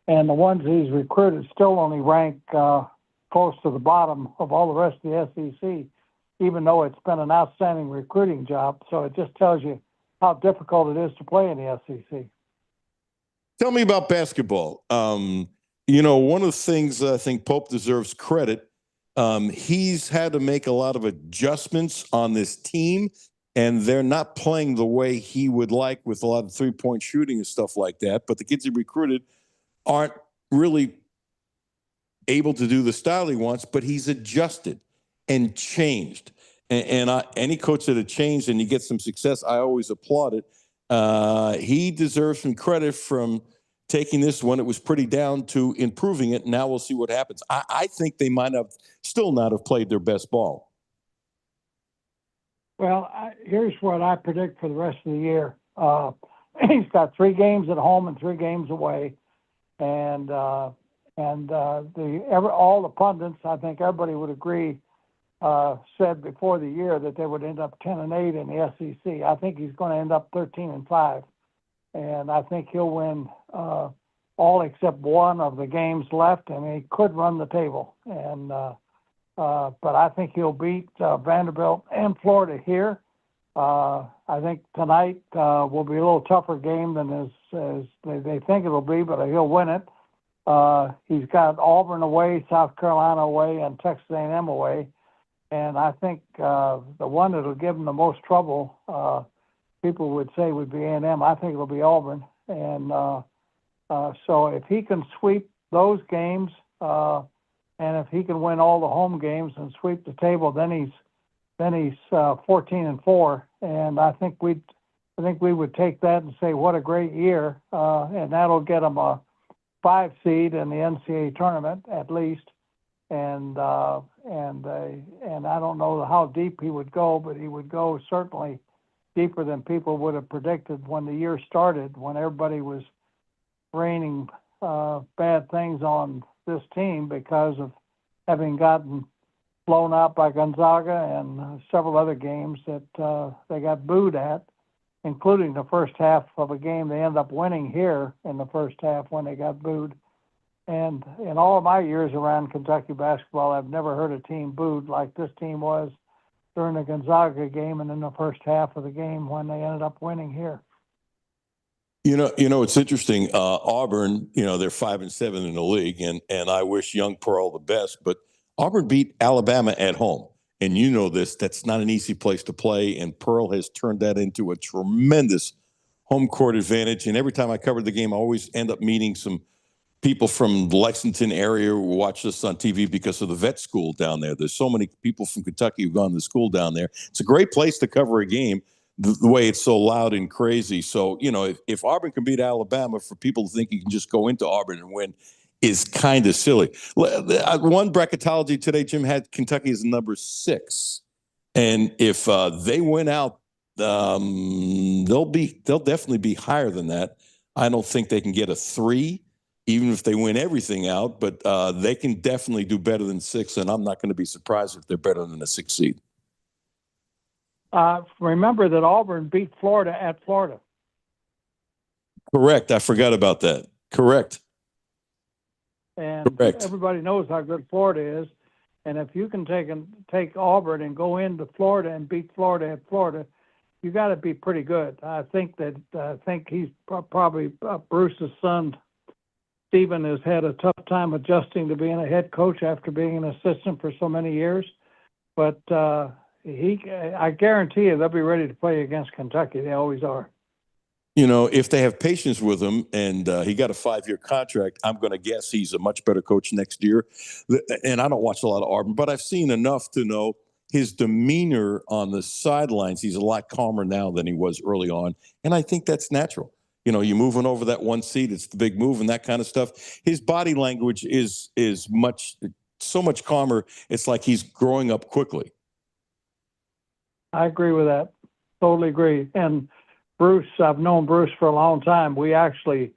and the ones he's recruited still only rank close to the bottom of all the rest of the SEC, even though it's been an outstanding recruiting job. So it just tells you how difficult it is to play in the SEC. Tell me about basketball. One of the things I think Pope deserves credit. He's had to make a lot of adjustments on this team, and they're not playing the way he would like with a lot of three-point shooting and stuff like that. But the kids he recruited aren't really able to do the style he wants, but he's adjusted and changed. Any coach that had changed and you get some success, I always applaud it. He deserves some credit from taking this when it was pretty down to improving it. Now we'll see what happens. I think they might have still not have played their best ball. Well, here's what I predict for the rest of the year. He's got 3 games at home and 3 games away, and all the pundits, I think everybody would agree, said before the year that they would end up 10-8 in the SEC. I think he's going to end up 13-5, and I think he'll win all except one of the games left, and he could run the table. And but I think he'll beat Vanderbilt and Florida here. I think tonight will be a little tougher game than as they think it'll be, but he'll win it. He's got Auburn away, South Carolina away, and Texas A&M away. And I think the one that'll give him the most trouble, people would say would be A&M. I think it'll be Auburn. And so if he can sweep those games, and if he can win all the home games and sweep the table, then he's 14-4. And I think we would take that and say what a great year, and that'll get him a 5 seed in the NCAA tournament at least. And I don't know how deep he would go, but he would go certainly deeper than people would have predicted when the year started, when everybody was raining bad things on this team because of having gotten blown out by Gonzaga and several other games that they got booed at, including the first half of a game they ended up winning here in the first half when they got booed. And in all of my years around Kentucky basketball, I've never heard a team booed like this team was during the Gonzaga game and in the first half of the game when they ended up winning here. You know, it's interesting. Auburn, they're 5-7 in the league, and I wish young Pearl the best. But Auburn beat Alabama at home, and you know this. That's not an easy place to play, and Pearl has turned that into a tremendous home court advantage. And every time I cover the game, I always end up meeting some people from the Lexington area who watch this on TV because of the vet school down there. There's so many people from Kentucky who've gone to school down there. It's a great place to cover a game. The way it's so loud and crazy. So, if Auburn can beat Alabama, for people to think you can just go into Auburn and win is kind of silly. One bracketology today, Jim, had Kentucky as number 6. And if they win out, they'll definitely be higher than that. I don't think they can get a 3, even if they win everything out, but they can definitely do better than 6. And I'm not going to be surprised if they're better than a 6 seed. Remember that Auburn beat Florida at Florida. Correct. I forgot about that. Correct. And Correct. Everybody knows how good Florida is. And if you can take Auburn and go into Florida and beat Florida at Florida, you got to be pretty good. I think he's probably Bruce's son, Stephen, has had a tough time adjusting to being a head coach after being an assistant for so many years. But I guarantee you they'll be ready to play against Kentucky. They always are. if they have patience with him and he got a 5-year contract, I'm going to guess he's a much better coach next year. And I don't watch a lot of Auburn, but I've seen enough to know his demeanor on the sidelines. He's a lot calmer now than he was early on. And I think that's natural. You're moving over that one seat. It's the big move and that kind of stuff. His body language is so much calmer. It's like he's growing up quickly. I agree with that. Totally agree. And Bruce, I've known Bruce for a long time. We actually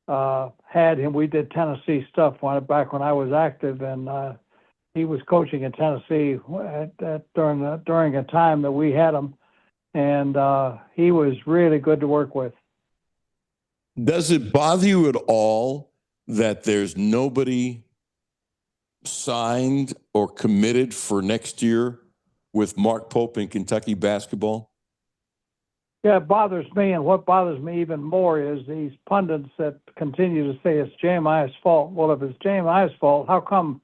had him. We did Tennessee stuff back when I was active, and he was coaching in Tennessee during a time that we had him, and he was really good to work with. Does it bother you at all that there's nobody signed or committed for next year with Mark Pope in Kentucky basketball? Yeah, it bothers me, and what bothers me even more is these pundits that continue to say it's Jeremiah's fault. Well, if it's Jeremiah's fault, how come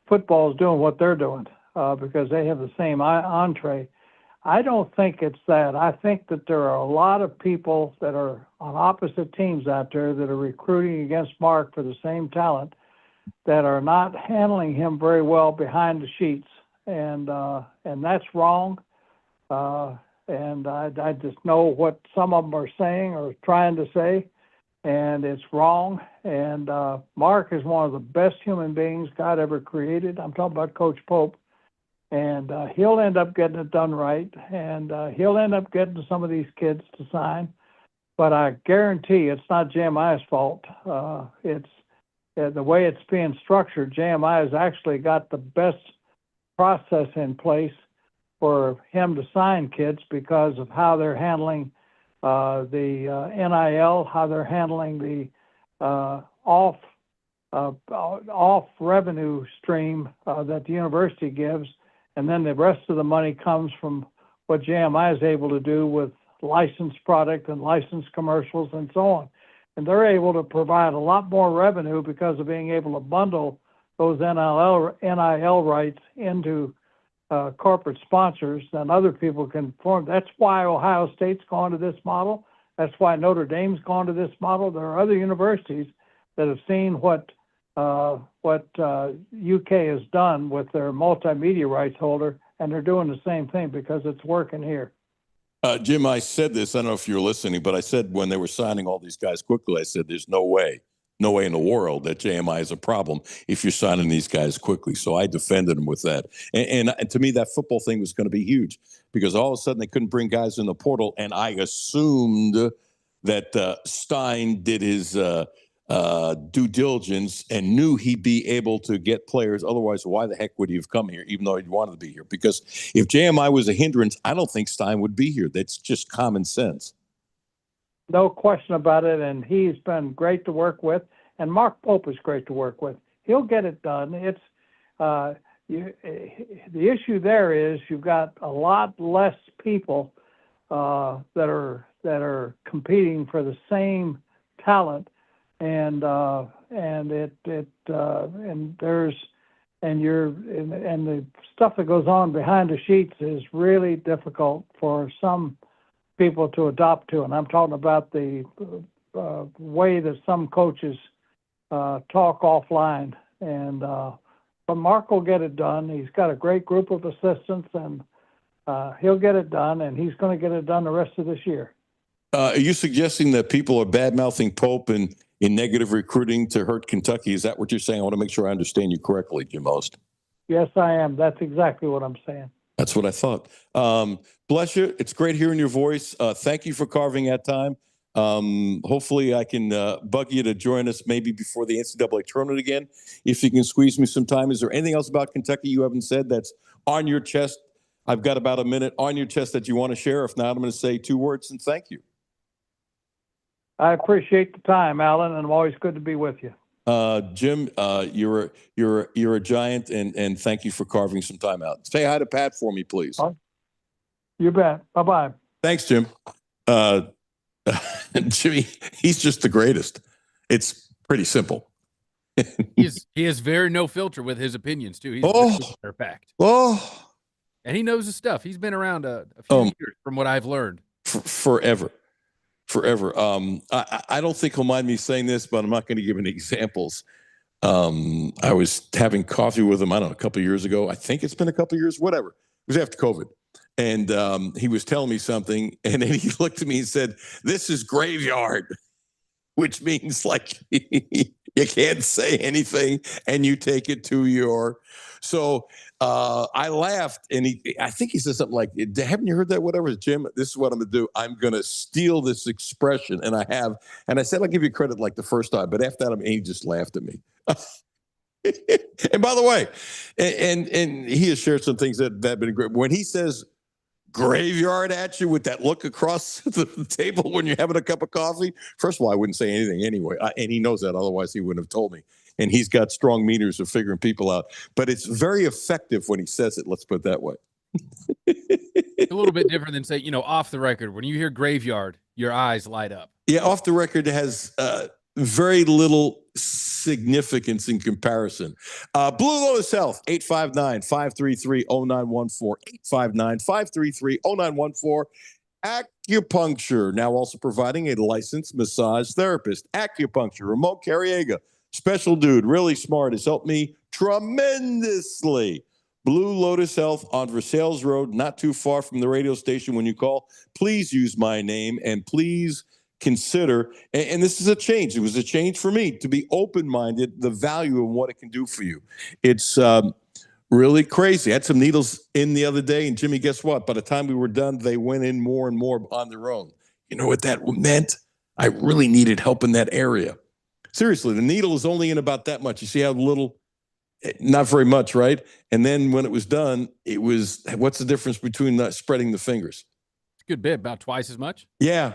football is doing what they're doing? Because they have the same entree. I don't think it's that. I think that there are a lot of people that are on opposite teams out there that are recruiting against Mark for the same talent that are not handling him very well behind the sheets, and that's wrong. And I just know what some of them are saying or trying to say, and it's wrong. And Mark is one of the best human beings God ever created. I'm talking about Coach Pope. And he'll end up getting it done right, and he'll end up getting some of these kids to sign. But I guarantee it's not Jeremiah's fault. It's the way it's being structured. Jeremiah's actually got the best process in place for him to sign kids because of how they're handling the NIL, how they're handling the off revenue stream that the university gives. And then the rest of the money comes from what JMI is able to do with licensed product and licensed commercials and so on. And they're able to provide a lot more revenue because of being able to bundle those NIL rights into corporate sponsors than other people can form. That's why Ohio State's gone to this model. That's why Notre Dame's gone to this model. There are other universities that have seen what UK has done with their multimedia rights holder, and they're doing the same thing because it's working here. Jim, I said this, I don't know if you were listening, but I said when they were signing all these guys quickly, I said there's no way in the world that JMI is a problem if you're signing these guys quickly. So I defended them with that. And to me, that football thing was going to be huge because all of a sudden they couldn't bring guys in the portal. And I assumed that Stein did his due diligence and knew he'd be able to get players. Otherwise, why the heck would he have come here, even though he wanted to be here? Because if JMI was a hindrance, I don't think Stein would be here. That's just common sense. No question about it, and he's been great to work with. And Mark Pope is great to work with. He'll get it done. It's the issue there is you've got a lot less people that are competing for the same talent, and the stuff that goes on behind the sheets is really difficult for some people to adopt to. And I'm talking about the way that some coaches talk offline. And but Mark will get it done. He's got a great group of assistants, and he'll get it done. And he's going to get it done the rest of this year. Are you suggesting that people are bad-mouthing Pope and in negative recruiting to hurt Kentucky? Is that what you're saying? I want to make sure I understand you correctly, Jim Most. Yes, I am. That's exactly what I'm saying. That's what I thought. Bless you. It's great hearing your voice. Thank you for carving out time. Hopefully I can bug you to join us maybe before the NCAA tournament again. If you can squeeze me some time. Is there anything else about Kentucky you haven't said that's on your chest? I've got about a minute on your chest that you want to share. If not, I'm going to say 2 words and thank you. I appreciate the time, Alan, and I'm always good to be with you. Jim, you're a giant, and thank you for carving some time out. Say hi to Pat for me, please. You bet. Bye-bye. Thanks, Jim. Jimmy, he's just the greatest. It's pretty simple. He has very no filter with his opinions too. He's a matter of fact. And he knows his stuff. He's been around a few years, from what I've learned. Forever. forever. I don't think he'll mind me saying this, but I'm not going to give any examples. I was having coffee with him, I don't know, a couple of years ago. I think it's been a couple of years, whatever. It was after COVID. And he was telling me something, and then he looked at me and said, "This is graveyard," which means like you can't say anything and you take it to your. So I laughed, and I think he said something like, "Haven't you heard that? Whatever, Jim, this is what I'm going to do. I'm going to steal this expression." And I have. And I said, "I'll give you credit like the first time." But after that, he just laughed at me. And by the way, and he has shared some things that have been great. When he says graveyard at you with that look across the table when you're having a cup of coffee, first of all, I wouldn't say anything anyway. And he knows that. Otherwise, he wouldn't have told me. And he's got strong meters of figuring people out. But it's very effective when he says it. Let's put it that way. A little bit different than, say, off the record. When you hear graveyard, your eyes light up. Yeah, off the record has very little significance in comparison. Blue Lotus Health, 859-533-0914, 859-533-0914. Acupuncture, now also providing a licensed massage therapist. Acupuncture, Ramon Carriega, special dude, really smart, has helped me tremendously. Blue Lotus Health on Versailles Road, not too far from the radio station. When you call, please use my name, and please consider, and this is a change. It was a change for me to be open-minded, the value of what it can do for you. It's really crazy. I had some needles in the other day, and Jimmy, guess what? By the time we were done, they went in more and more on their own. You know what that meant? I really needed help in that area. Seriously, the needle is only in about that much. You see how little, not very much, right? And then when it was done, it was, what's the difference between spreading the fingers? It's a good bit, about twice as much. Yeah.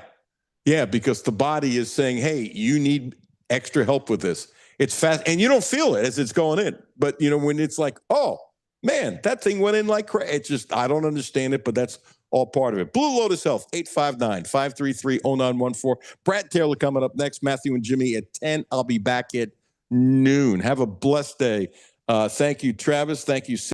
Yeah, because the body is saying, hey, you need extra help with this. It's fast, and you don't feel it as it's going in. But, when it's like, oh, man, that thing went in like crazy. It's just, I don't understand it, but that's all part of it. Blue Lotus Health, 859-533-0914. Brad Taylor coming up next. Matthew and Jimmy at 10. I'll be back at noon. Have a blessed day. Thank you, Travis. Thank you.